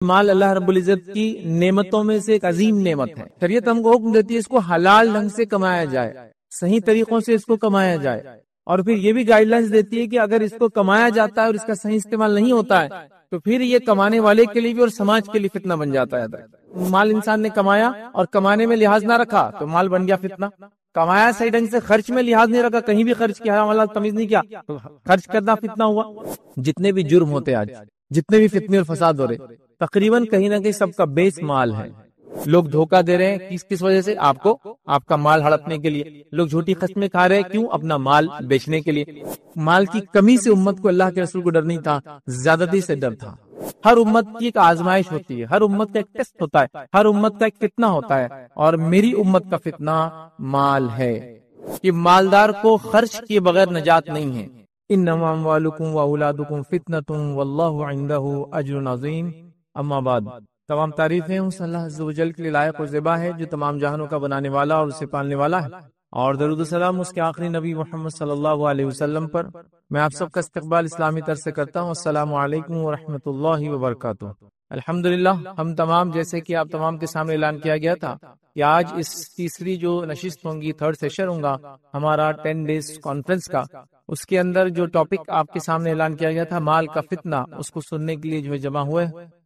مال اللہ رب العزت کی نعمتوں میں سے ایک عظیم نعمت ہے۔ شریعت ہم کو حکم دیتی ہے اس کو حلال ڈھنگ سے کمایا جائے، صحیح طریقوں سے اس کو کمایا جائے، اور پھر یہ بھی گائیڈ لائنز دیتی ہے کہ اگر اس کو کمایا جاتا ہے اور اس کا صحیح استعمال نہیں ہوتا ہے تو پھر یہ کمانے والے کے لیے بھی اور سماج کے لیے فتنہ بن جاتا ہے۔ مال انسان نے کمایا اور کمانے میں لحاظ نہ رکھا تو مال بن گیا فتنہ، کمایا صحیح ڈھنگ سے، خرچ میں لحاظ نہیں رکھا، کہیں بھی خرچ کیا، حلال تمیز نہیں کیا تو خرچ کرنا فتنہ ہوا۔ جتنے بھی جرم ہوتے آج، جتنے بھی فتنے اور فساد ہو رہے، تقریباً کہیں نہ کہیں سب کا بیس مال ہے۔ لوگ دھوکہ دے رہے ہیں کس وجہ سے؟ آپ کو آپ کا مال ہڑپنے کے لیے۔ لوگ جھوٹی قسمیں کھا رہے ہیں، کیوں؟ اپنا مال بیچنے کے لیے۔ مال کی کمی سے امت کو اللہ کے رسول کو ڈر نہیں تھا، زیادتی سے ڈر تھا۔ ہر امت کی ایک آزمائش ہوتی ہے، ہر امت کا ایک ٹیسٹ ہوتا ہے، ہر امت کا ایک فتنہ ہوتا ہے، اور میری امت کا فتنہ مال ہے کہ مالدار کو خرچ کیے بغیر نجات نہیں ہے۔ انما اموالکم واولادکم فتنۃ واللہ عندہ اجر عظیم، اما بعد۔ تمام تعریفیں اس اللہ عز و جل کے لیے لائق و زیبا ہے جو تمام جہانوں کا بنانے والا اور اسے پالنے والا ہے، اور درود و سلام اس کے آخری نبی محمد صلی اللہ علیہ وسلم پر۔ میں آپ سب کا استقبال اسلامی طرز سے کرتا ہوں۔ السلام علیکم ورحمۃ اللہ وبرکاتہ۔ الحمدللہ، ہم تمام، جیسے کہ آپ تمام کے سامنے اعلان کیا گیا تھا کہ آج اس تیسری جو نشست ہوں گی، تھرڈ سیشن ہوگا ہمارا 10 ڈیز کانفرنس کا، اس کے اندر جو ٹاپک آپ کے سامنے اعلان کیا گیا تھا مال کا فتنہ، اس کو سننے کے لیے جو ہے جمع ہوئے۔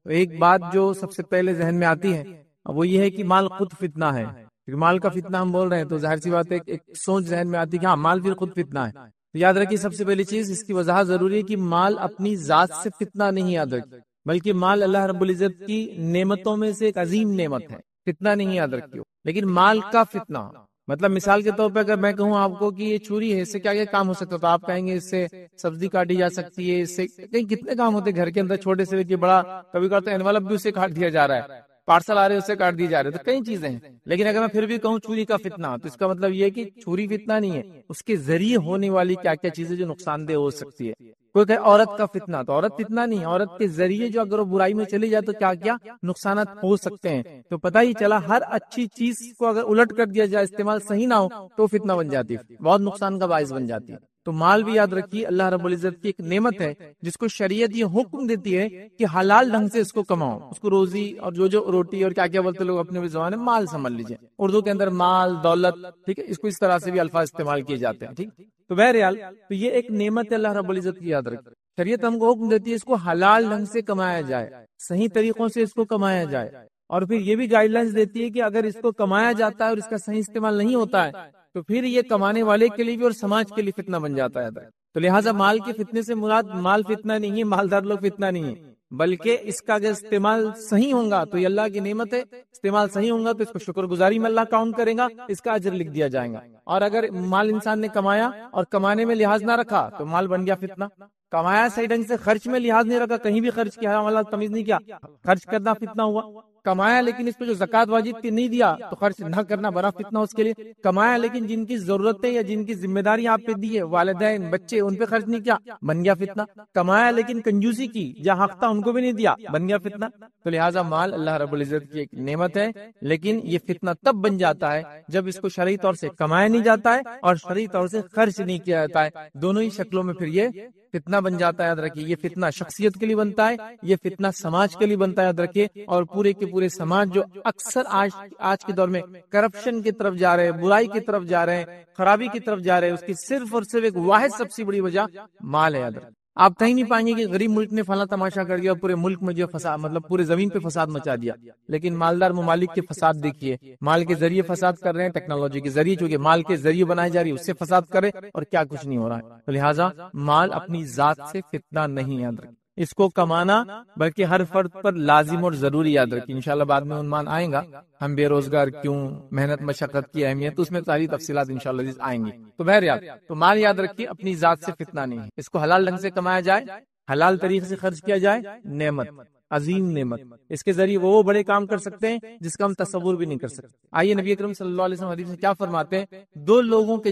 ایک بات جو سب سے پہلے ذہن میں آتی ہے وہ یہ ہے کہ مال خود فتنہ ہے۔ مال کا فتنہ ہم بول رہے ہیں تو ظاہر سی بات ہے ایک سوچ ذہن میں آتی ہے کہ ہاں مال بھی خود فتنہ ہے۔ تو یاد رکھیے سب سے پہلی چیز اس کی وضاحت ضروری ہے کہ مال اپنی ذات سے فتنہ نہیں، یاد رکھیے، بلکہ مال اللہ رب العزت کی نعمتوں میں سے ایک عظیم نعمت ہے، فتنہ نہیں، یاد رکھیے۔ لیکن مال کا فتنہ مطلب مثال کے طور پہ اگر میں کہوں آپ کو کہ یہ چھری ہے، اس سے کیا کیا کام ہو سکتا ہے، تو آپ کہیں گے اس سے سبزی کاٹی جا سکتی ہے، اس سے کہیں کتنے کام ہوتے ہیں گھر کے اندر، چھوٹے سے لے کے بڑا، کبھی کبھار تو انویلپ بھی اسے کاٹ دیا جا رہا ہے، پارسل آ رہے اس سے کاٹ دی جا رہے، تو کئی چیزیں ہیں۔ لیکن اگر میں پھر بھی کہوں چھری کا فتنہ تو اس کا مطلب یہ ہے کہ چھری فتنہ نہیں ہے، اس کے ذریعے ہونے والی کیا کیا چیزیں جو نقصان دہ ہو سکتی ہے۔ کوئی کہے عورت کا فتنہ، تو عورت فتنہ نہیں، عورت کے ذریعے جو اگر وہ برائی میں چلی جائے تو کیا کیا نقصانات ہو سکتے ہیں۔ تو پتہ ہی چلا ہر اچھی چیز کو اگر الٹ کر دیا جائے، استعمال صحیح نہ ہو تو فتنہ بن جاتی ہے، بہت نقصان کا باعث بن جاتی ہے۔ تو مال بھی یاد رکھیے اللہ رب العزت کی ایک نعمت ہے جس کو شریعت یہ حکم دیتی ہے کہ حلال ڈھنگ سے اس کو کماؤ، اس کو روزی اور جو روٹی اور کیا کیا بولتے لوگ اپنے زبان میں مال سمجھ لیجئے، اردو کے اندر مال، دولت، ٹھیک ہے، اس کو اس طرح سے بھی الفاظ استعمال کیے جاتے ہیں، ٹھیک۔ تو بہرحال تو یہ ایک نعمت ہے اللہ رب العزت کی، یاد رکھیے۔ شریعت ہم کو حکم دیتی ہے اس کو حلال ڈھنگ سے کمایا جائے، صحیح طریقوں سے اس کو کمایا جائے، اور پھر یہ بھی گائیڈ لائنز دیتی ہے کہ اگر اس کو کمایا جاتا ہے اور اس کا صحیح استعمال نہیں ہوتا ہے تو پھر یہ کمانے والے کے لیے بھی اور سماج کے لیے فتنہ بن جاتا ہے۔ تو لہٰذا مال کے فتنے سے مراد مال فتنہ نہیں ہے، مالدار لوگ فتنہ نہیں ہے، بلکہ اس کا اگر استعمال صحیح ہوگا تو یہ اللہ کی نعمت ہے، استعمال صحیح ہوگا تو اس کو شکر گزاری میں اللہ کاؤنٹ کرے گا، اس کا اجر لکھ دیا جائے گا۔ اور اگر مال انسان نے کمایا اور کمانے میں لحاظ نہ رکھا تو مال بن گیا فتنہ، کمایا صحیح ڈھنگ سے، خرچ میں لحاظ نہیں رکھا، کہیں بھی خرچ کیا، حلال تمیز نہیں کیا، خرچ کرنا فتنہ ہوا۔ کمایا لیکن اس پہ جو زکوٰۃ واجب کی نہیں دیا تو خرچ نہ کرنا بڑا فتنہ اس کے لیے۔ کمایا لیکن جن کی ضرورتیں یا جن کی ذمہ داری آپ پہ دی ہے، والدین، بچے، ان پہ خرچ نہیں کیا، بن گیا فتنہ۔ کمایا لیکن کنجوسی کی، جہاں حق تھا ان کو بھی نہیں دیا، بن گیا فتنہ۔ تو لہٰذا مال اللہ رب العزت کی ایک نعمت ہے، لیکن یہ فتنہ تب بن جاتا ہے جب اس کو شرعی طور سے کمایا نہیں جاتا ہے اور شرعی طور سے خرچ نہیں کیا جاتا ہے، دونوں ہی شکلوں میں پھر یہ فتنہ بن جاتا ہے۔ یاد رکھیے یہ فتنہ شخصیت کے لیے بنتا ہے، یہ فتنہ سماج کے لیے بنتا ہے، یاد رکھیے۔ اور پورے کے پورے سماج جو اکثر آج کے دور میں کرپشن کی طرف جا رہے ہیں، برائی کی طرف جا رہے ہیں، خرابی کی طرف جا رہے ہیں، اس کی صرف اور صرف ایک واحد سب سے بڑی وجہ مال ہے۔ یاد رکھیے آپ کہیں نہیں پائیں گے کہ غریب ملک نے فلاں تماشا کر دیا اور پورے ملک میں جو فساد، مطلب پورے زمین پہ فساد مچا دیا، لیکن مالدار ممالک کے فساد دیکھیے، مال کے ذریعے فساد کر رہے ہیں، ٹیکنالوجی کے ذریعے، چونکہ مال کے ذریعے بنائی جا رہی ہے اس سے فساد کرے، اور کیا کچھ نہیں ہو رہا ہے۔ تو لہٰذا مال اپنی ذات سے فتنہ نہیں، یاد رکھیں، اس کو کمانا بلکہ ہر فرد پر لازم اور ضروری، یاد رکھیں۔ انشاءاللہ بعد میں عنوان آئیں گا ہم بے روزگار کیوں، محنت مشقت کی اہمیت، اس میں ساری تفصیلات انشاءاللہ آئیں گی۔ تو بہرحال تو مال یاد رکھیے اپنی ذات سے فتنہ نہیں ہے، اس کو حلال ڈھنگ سے کمایا جائے، حلال طریقے سے خرچ کیا جائے، نعمت، عظیم نعمت، اس کے ذریعے وہ بڑے کام کر سکتے ہیں جس کا ہم تصور بھی نہیں کر سکتے۔ آئیے نبی اکرم صلی اللہ علیہ وسلم حدیث میں کیا فرماتے ہیں، دو لوگوں کے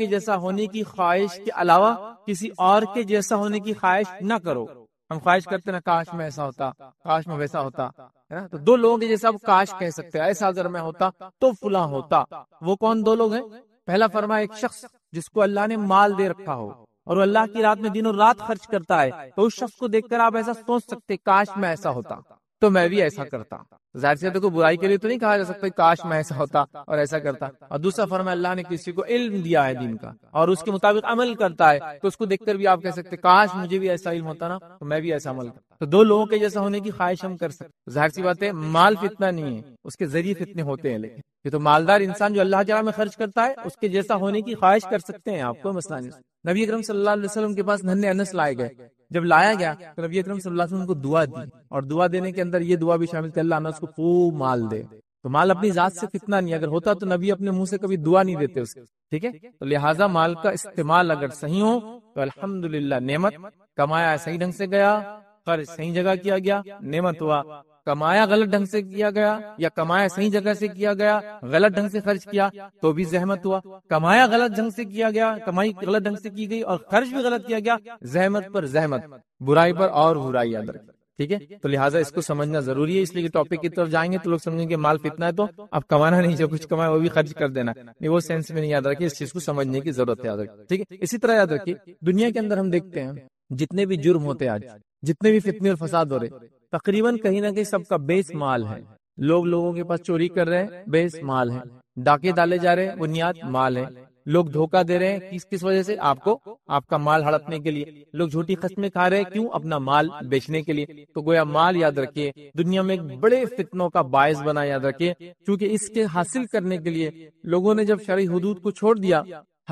جیسا ہونے کی خواہش کے علاوہ کسی اور کے جیسا ہونے کی خواہش نہ کرو۔ ہم خواہش کرتے نا کاش میں ایسا ہوتا، کاش میں ویسا ہوتا، ہے نا؟ تو دو لوگوں کے جیسا آپ کاش کہہ سکتے ہیں، ایسا اگر میں ہوتا تو فلاں ہوتا۔ وہ کون دو لوگ ہیں؟ پہلا فرمایا ایک شخص جس کو اللہ نے مال دے رکھا ہو، اور وہ اللہ کی رات میں دن اور رات خرچ کرتا ہے، تو اس شخص کو دیکھ کر آپ ایسا سوچ سکتے کاش میں ایسا ہوتا تو میں بھی ایسا کرتا۔ ظاہر سی بات ہے، برائی کے لیے تو نہیں کہا جا سکتا کاش میں ایسا ہوتا اور ایسا کرتا۔ اور دوسرا فرمایا اللہ نے کسی کو علم دیا ہے دین کا اور اس کے مطابق عمل کرتا ہے، تو اس کو دیکھ کر بھی آپ کہہ سکتے کاش مجھے بھی ایسا علم ہوتا نا تو میں بھی ایسا عمل کرتا۔ تو دو لوگوں کے جیسا ہونے کی خواہش ہم کر سکتے۔ ظاہر سی بات ہے مال فتنہ نہیں ہے، اس کے ذریعے فتنے ہوتے ہیں، لیکن یہ تو مالدار انسان جو اللہ تعالیٰ میں خرچ کرتا ہے اس کے جیسا ہونے کی خواہش کر سکتے ہیں، آپ کو مسئلہ نہیں۔ نبی اکرم صلی اللہ علیہ وسلم کے پاس ننھے انس لائے گئے، جب لایا گیا تو نبی اکرم صلی اللہ علیہ وسلم کو دعا دی، اور دعا دینے کے اندر یہ دعا بھی شامل تھی اللہ انس کو خوب مال دے۔ تو مال اپنی ذات سے فتنہ نہیں، اگر ہوتا تو نبی اپنے منہ سے کبھی دعا نہیں دیتے اس کی، ٹھیک ہے۔ تو لہٰذا مال کا استعمال اگر صحیح ہو تو الحمدللہ نعمت، کمایا صحیح ڈھنگ سے گیا، خرچ صحیح جگہ کیا گیا، نعمت ہوا۔ کمایا غلط ڈھنگ سے کیا گیا یا کمایا صحیح جگہ سے کیا گیا، غلط ڈھنگ سے خرچ کیا تو بھی زحمت ہوا۔ کمایا غلط ڈھنگ سے کیا گیا، کمائی غلط ڈھنگ سے کی گئی اور خرچ بھی غلط کیا گیا، زحمت پر زحمت، برائی پر اور برائی یاد رکھیں، ٹھیک ہے۔ تو لہٰذا اس کو سمجھنا ضروری ہے، اس لیے کہ ٹاپک کی طرف جائیں گے تو لوگ سمجھیں گے مال فتنہ ہے تو اب کمانا نہیں، جو کچھ کمایا وہ بھی خرچ کر دینا، نہیں وہ سینس میں نہیں یاد رکھیے، اس چیز کو سمجھنے کی ضرورت ہے، یاد رکھیے، ٹھیک ہے۔ اسی طرح یاد رکھیے دنیا کے اندر ہم دیکھتے ہیں جتنے بھی جرم ہوتے ہیں آج، جتنے بھی فتنے اور فساد ہو رہے، تقریباً کہیں نہ کہیں سب کا بیس مال ہے۔ لوگ لوگوں کے پاس چوری کر رہے ہیں، بیس مال ہے۔ ڈاکے ڈالے جا رہے ہیں، بنیاد مال ہے۔ لوگ دھوکہ دے رہے ہیں کس وجہ سے؟ آپ کو آپ کا مال ہڑپنے کے لیے۔ لوگ جھوٹی قسمیں کھا رہے ہیں، کیوں؟ اپنا مال بیچنے کے لیے۔ تو گویا مال یاد رکھیے دنیا میں ایک بڑے فتنوں کا باعث بنا، یاد رکھیے، کیونکہ اس کے حاصل کرنے کے لیے لوگوں نے جب شرعی حدود کو چھوڑ دیا،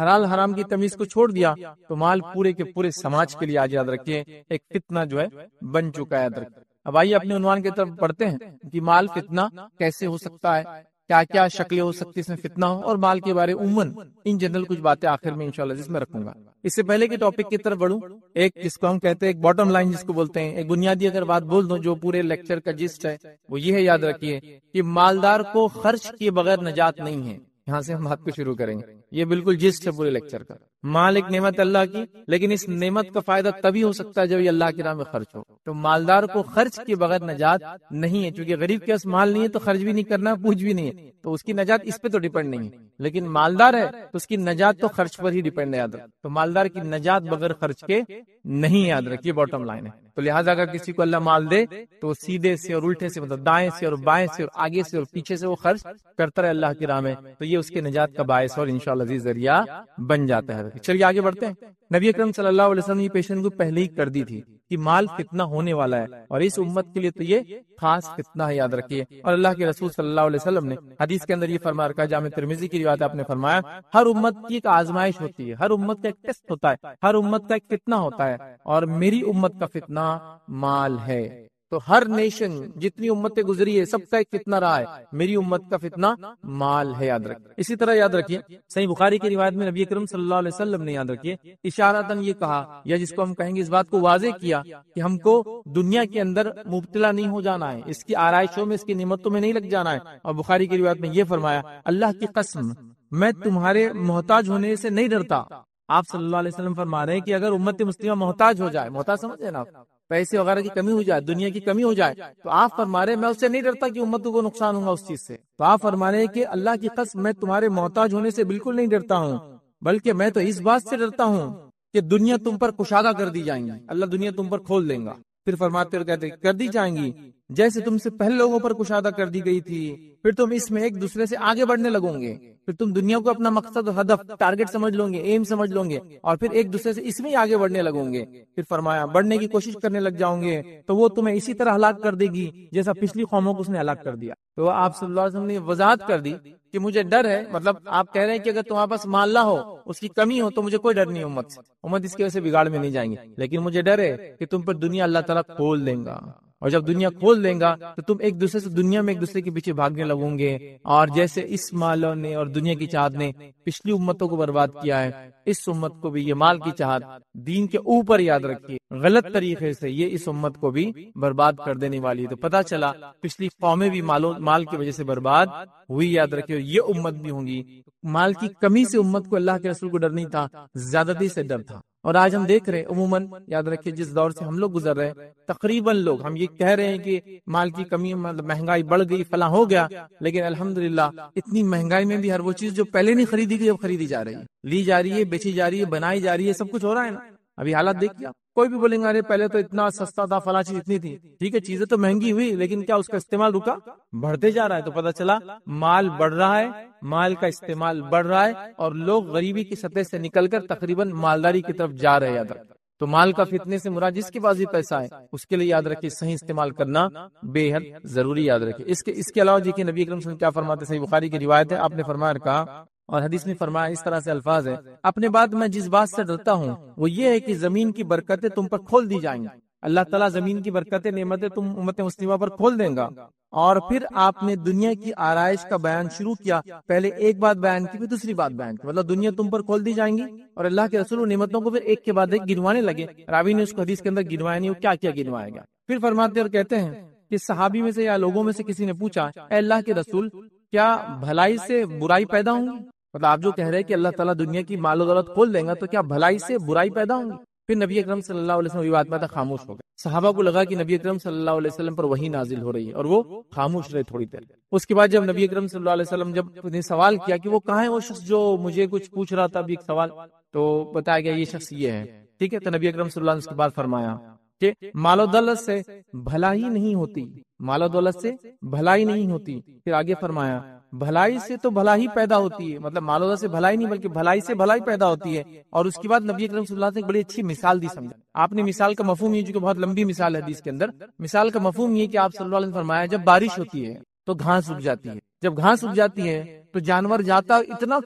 حلال حرام کی تمیز کو چھوڑ دیا، تو مال پورے کے پورے سماج کے لیے آج یاد رکھیے ایک فتنہ جو ہے بن چکا ہے، یاد رکھیے۔ اب آئیے اپنے عنوان کی طرف پڑھتے ہیں کہ مال فتنہ کیسے ہو سکتا ہے، کیا کیا شکلیں ہو سکتی اس میں فتنہ ہو، اور مال کے بارے عموماً ان جنرل کچھ باتیں آخر میں انشاءاللہ جس میں رکھوں گا۔ اس سے پہلے کہ ٹاپک کی طرف بڑھوں، ایک جس کو ہم کہتے ہیں ایک باٹم لائن جس کو بولتے ہیں، ایک بنیادی اگر بات بول دوں جو پورے لیکچر کا جسٹ ہے، وہ یہ ہے، یاد رکھیے کہ مالدار کو خرچ کیے بغیر نجات نہیں ہے۔ یہاں سے ہم بات کو شروع کریں گے، یہ بالکل جسٹ ہے پورے لیکچر کا۔ مال ایک نعمت اللہ کی، لیکن اس نعمت کا فائدہ تبھی ہو سکتا ہے جب یہ اللہ کی راہ میں خرچ ہو۔ تو مالدار کو خرچ کے بغیر نجات نہیں ہے، چونکہ غریب کے پاس مال نہیں ہے تو خرچ بھی نہیں کرنا، پوچھ بھی نہیں ہے، تو اس کی نجات اس پہ تو ڈیپینڈ نہیں ہے۔ لیکن مالدار ہے تو اس کی نجات تو خرچ پر ہی ڈیپینڈ ہے، یاد رکھ۔ تو مالدار کی نجات بغیر خرچ کے نہیں، یاد رکھیے، باٹم لائن ہے۔ تو لہٰذا اگر کسی کو اللہ مال دے تو سیدھے سے اور الٹے سے، مطلب دائیں سے اور بائیں سے اور آگے سے اور پیچھے سے وہ خرچ کرتا رہے اللہ کی راہ میں، تو یہ اس کے نجات کا باعث اور انشاءاللہ عزیز ذریعہ بن جاتا ہے۔ چلیے آگے بڑھتے ہیں۔ نبی اکرم صلی اللہ علیہ وسلم نے یہ پیشن گوئی پہلے ہی کر دی تھی کہ مال فتنہ ہونے والا ہے، اور اس امت کے لیے تو یہ خاص فتنہ ہے، یاد رکھیے۔ اور اللہ کے رسول صلی اللہ علیہ وسلم نے حدیث کے اندر یہ فرما رکھا، جامع ترمذی کی روایت آپ نے فرمایا، ہر امت کی ایک آزمائش ہوتی ہے، ہر امت کا ایک ٹیسٹ ہوتا ہے، ہر امت کا ایک فتنہ ہوتا ہے، اور میری امت کا فتنہ مال ہے۔ تو ہر نیشن جتنی امتیں گزری ہے سب کا ایک فتنہ رہا ہے، میری امت کا فتنہ مال ہے، یاد رکھیے۔ اسی طرح یاد رکھیے صحیح بخاری کی روایت میں نبی اکرم صلی اللہ علیہ وسلم نے، یاد رکھیے، اشارتاً یہ کہا، یا جس کو ہم کہیں گے اس بات کو واضح کیا کہ ہم کو دنیا کے اندر مبتلا نہیں ہو جانا ہے، اس کی آرائشوں میں، اس کی نعمتوں میں نہیں لگ جانا ہے۔ اور بخاری کی روایت میں یہ فرمایا، اللہ کی قسم میں تمہارے محتاج ہونے سے نہیں ڈرتا۔ آپ صلی اللہ علیہ وسلم فرما رہے ہیں کہ اگر امت مسلمہ محتاج ہو جائے، محتاج سمجھے نا، پیسے وغیرہ کی کمی ہو جائے، دنیا کی کمی ہو جائے، تو آپ فرما رہے ہیں میں اس سے نہیں ڈرتا کہ امتوں کو نقصان ہوگا اس چیز سے۔ تو آپ فرما رہے ہیں کہ اللہ کی قسم میں تمہارے محتاج ہونے سے بالکل نہیں ڈرتا ہوں، بلکہ میں تو اس بات سے ڈرتا ہوں کہ دنیا تم پر کشادہ کر دی جائیں گی، اللہ دنیا تم پر کھول دیں گا۔ پھر فرماتے اور کہتے کر دی جائیں گی جیسے تم سے پہلے لوگوں پر کشادہ کر دی گئی تھی، پھر تم اس میں ایک دوسرے سے آگے بڑھنے لگو گے، پھر تم دنیا کو اپنا مقصد اور ہدف، ٹارگٹ سمجھ لو گے، ایم سمجھ لو گے، اور پھر ایک دوسرے سے اس میں آگے بڑھنے لگو گے۔ پھر فرمایا بڑھنے کی کوشش کرنے لگ جاؤں گے تو وہ تمہیں اسی طرح ہلاک کر دے گی جیسا پچھلی قوموں کو اس نے ہلاک کر دیا۔ تو آپ صلی اللہ علیہ وسلم نے وضاحت کر دی کہ مجھے ڈر ہے، مطلب آپ کہہ رہے ہیں کہ اگر تمہارے پاس مال نہ ہو، اس کی کمی ہو، تو مجھے کوئی ڈر نہیں امت سے، امت اس کی وجہ سے بگاڑ میں نہیں جائیں گے، لیکن مجھے ڈر ہے کہ تم پر دنیا اللہ تعالیٰ کھول دیں گا، اور جب دنیا کھول دیں گا تو تم ایک دوسرے سے دنیا میں ایک دوسرے کے پیچھے بھاگنے لگوں گے، اور جیسے اس مالوں نے اور دنیا کی چاہت نے پچھلی امتوں کو برباد کیا ہے، اس امت کو بھی یہ مال کی چاہت دین کے اوپر، یاد رکھیے، غلط طریقے سے یہ اس امت کو بھی برباد کر دینے والی ہے۔ تو پتہ چلا پچھلی قومیں بھی مال کی وجہ سے برباد ہوئی، یاد رکھیے یہ امت بھی ہوں گی۔ مال کی کمی سے امت کو اللہ کے رسول کو ڈر نہیں تھا، زیادتی سے ڈر تھا۔ اور آج ہم دیکھ رہے ہیں عموماً، یاد رکھیے جس دور سے ہم لوگ گزر رہے ہیں، تقریباً لوگ ہم یہ کہہ رہے ہیں کہ مال کی کمی، مطلب مہنگائی بڑھ گئی، فلاں ہو گیا، لیکن الحمدللہ اتنی مہنگائی میں بھی ہر وہ چیز جو پہلے نہیں خریدی گئی اب خریدی جا رہی ہے، لی جا رہی ہے، بیچی جا رہی ہے، بنائی جا رہی ہے، سب کچھ ہو رہا ہے نا۔ ابھی حالات دیکھیے، کوئی بھی بولیں گے ارے پہلے تو اتنا سستا تھا، فلاں چیز اتنی تھی، ٹھیک ہے چیزیں تو مہنگی ہوئی، لیکن کیا اس کا استعمال رکا؟ بڑھتے جا رہا ہے۔ تو پتہ چلا مال بڑھ رہا ہے، مال کا استعمال بڑھ رہا ہے، اور لوگ غریبی کی سطح سے نکل کر تقریباً مالداری کی طرف جا رہے ہیں۔ یاد رکھیں، تو مال کا فتنے سے مراد جس کے پاس بھی پیسہ ہے اس کے لیے یاد رکھیے صحیح استعمال کرنا بے حد ضروری، یاد رکھیے۔ اس کے علاوہ دیکھیے نبی اکرم صلی اللہ علیہ وسلم کیا فرماتے ہیں، صحیح بخاری کی روایت ہے، آپ نے فرمایا کہا، اور حدیث میں فرمایا اس طرح سے الفاظ ہے، اپنے بعد میں جس بات سے ڈرتا ہوں وہ یہ ہے کہ زمین کی برکتیں تم پر کھول دی جائیں گی۔ اللہ تعالیٰ زمین کی برکتیں، نعمتیں تم امت مسلمہ پر کھول دیں گا۔ اور پھر آپ نے دنیا کی آرائش کا بیان شروع کیا، پہلے ایک بات بیان کی پھر دوسری بات بیان کی، مطلب دنیا تم پر کھول دی جائیں گی، اور اللہ کے رسول نعمتوں کو پھر ایک کے بعد ایک گنوانے لگے۔ راوی نے اس کو حدیث کے اندر گنوایا نہیں، وہ کیا کیا گنوایا گیا۔ پھر فرماتے اور کہتے ہیں کہ صحابی میں سے یا لوگوں میں سے کسی نے پوچھا، اے اللہ کے رسول کیا بھلائی سے برائی پیدا ہوں گی؟ مطلب آپ جو کہہ رہے ہیں کہ اللہ تعالیٰ دنیا کی مال و دولت کھول دیں گا، تو کیا بھلائی سے برائی پیدا ہوں گی؟ پھر نبی اکرم صلی اللہ علیہ وسلم یہ بات میں خاموش ہو گئے۔ صحابہ کو لگا کہ نبی اکرم صلی اللہ علیہ وسلم پر وحی نازل ہو رہی ہے، اور وہ خاموش رہے تھوڑی دیر۔ اس کے بعد جب نبی اکرم صلی اللہ علیہ وسلم جب نے سوال کیا کہ وہ کہاں ہے وہ شخص جو مجھے کچھ پوچھ رہا تھا، ابھی ایک سوال، تو بتایا گیا یہ شخص یہ ہے، ٹھیک ہے۔ تو نبی اکرم صلی اللہ علیہ وسلم اس کے بعد فرمایا کہ مال و دولت سے بھلائی نہیں ہوتی، مال و دولت سے بھلائی نہیں ہوتی۔ پھر آگے فرمایا بھلائی سے تو بھلائی پیدا ہوتی ہے، مطلب مال و دولت سے بھلائی نہیں بلکہ بھلائی سے بھلائی پیدا ہوتی ہے۔ اور اس کے بعد نبی اکرم صلی اللہ علیہ وسلم نے ایک بڑی اچھی مثال دی، سمجھا آپ نے۔ مثال کا مفہوم یہ، جو کہ بہت لمبی مثال ہے حدیث کے اندر، مثال کا مفہوم یہ کہ آپ صلی اللہ علیہ وسلم نے فرمایا جب بارش ہوتی ہے تو گھاس اگ جاتی ہے، جب گھاس اگ جاتی ہے تو جانور جاتا اتنا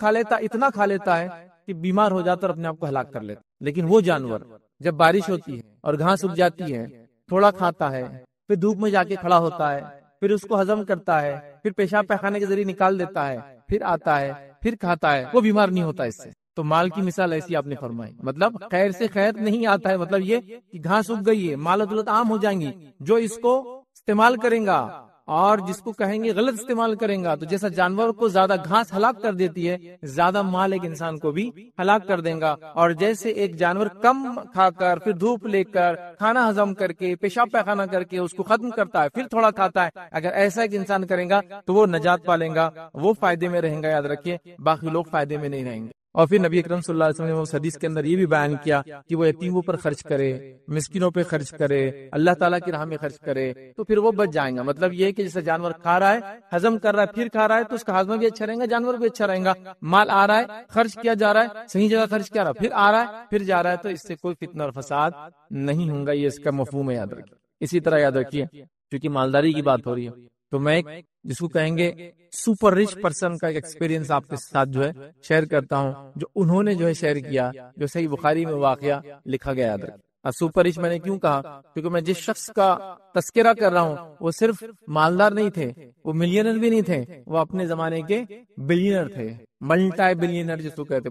کھا لیتا ہے کہ بیمار ہو جاتا اور اپنے آپ کو ہلاک کر لیتا، لیکن وہ جانور جب بارش ہوتی ہے اور گھاس اگ جاتی ہے تھوڑا کھاتا ہے، پھر دھوپ میں جا کے کھڑا ہوتا ہے، پھر اس کو ہضم کرتا ہے، پھر پیشاب پیخانے کے ذریعے نکال دیتا ہے، پھر آتا ہے، پھر کھاتا ہے، وہ بیمار نہیں ہوتا اس سے۔ تو مال کی مثال ایسی آپ نے فرمائی، مطلب خیر سے خیر نہیں آتا ہے، مطلب یہ کہ گھاس اگ گئی ہے، مال و دولت عام ہو جائیں گی، جو اس کو استعمال کریں گا اور جس کو کہیں گے غلط استعمال کریں گا، تو جیسا جانور کو زیادہ گھاس ہلاک کر دیتی ہے، زیادہ مال ایک انسان کو بھی ہلاک کر دیں گا۔ اور جیسے ایک جانور کم کھا کر پھر دھوپ لے کر کھانا ہضم کر کے پیشاب پیخانہ کر کے اس کو ختم کرتا ہے، پھر تھوڑا کھاتا ہے، اگر ایسا ایک انسان کرے گا تو وہ نجات پالیں گا، وہ فائدے میں رہیں گا، یاد رکھیے، باقی لوگ فائدے میں نہیں رہیں گے۔ اور پھر نبی اکرم صلی اللہ علیہ وسلم نے اس حدیث کے اندر یہ بھی بیان کیا کہ وہ یتیموں پر خرچ کرے، مسکینوں پہ خرچ کرے، اللہ تعالیٰ کی راہ میں خرچ کرے، تو پھر وہ بچ جائیں گا۔ مطلب یہ ہے کہ جیسے جانور کھا رہا ہے، ہضم کر رہا ہے، پھر کھا رہا ہے، تو اس کا ہاضمہ بھی اچھا رہے گا، جانور بھی اچھا رہے گا۔ مال آ رہا ہے، خرچ کیا جا رہا ہے، صحیح جگہ خرچ کیا رہا ہے، پھر آ رہا ہے، پھر جا رہا ہے، تو اس سے کوئی فتنہ اور فساد نہیں ہوگا، یہ اس کا مفہوم ہے، یاد رکھیے۔ اسی طرح یاد رکھیے، کیونکہ مالداری کی بات ہو رہی ہے، تو میں جس کو کہیں گے سپر رچ پرسن کا ایک ایکسپیرینس آپ کے ساتھ جو ہے شیئر کرتا ہوں، جو انہوں نے جو ہے شیئر کیا، جو صحیح بخاری میں واقعہ لکھا گیا۔ یاد رکھیں، سپر رچ میں نے کیوں کہا؟ کیونکہ میں جس شخص کا تذکرہ کر رہا ہوں وہ صرف مالدار نہیں تھے، وہ ملینر بھی نہیں تھے، وہ اپنے زمانے کے بلینر تھے، ملٹی بلینر جس کو کہتے،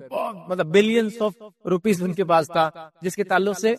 مطلب بلینس آف روپیز ان کے پاس تھا، جس کے تعلق سے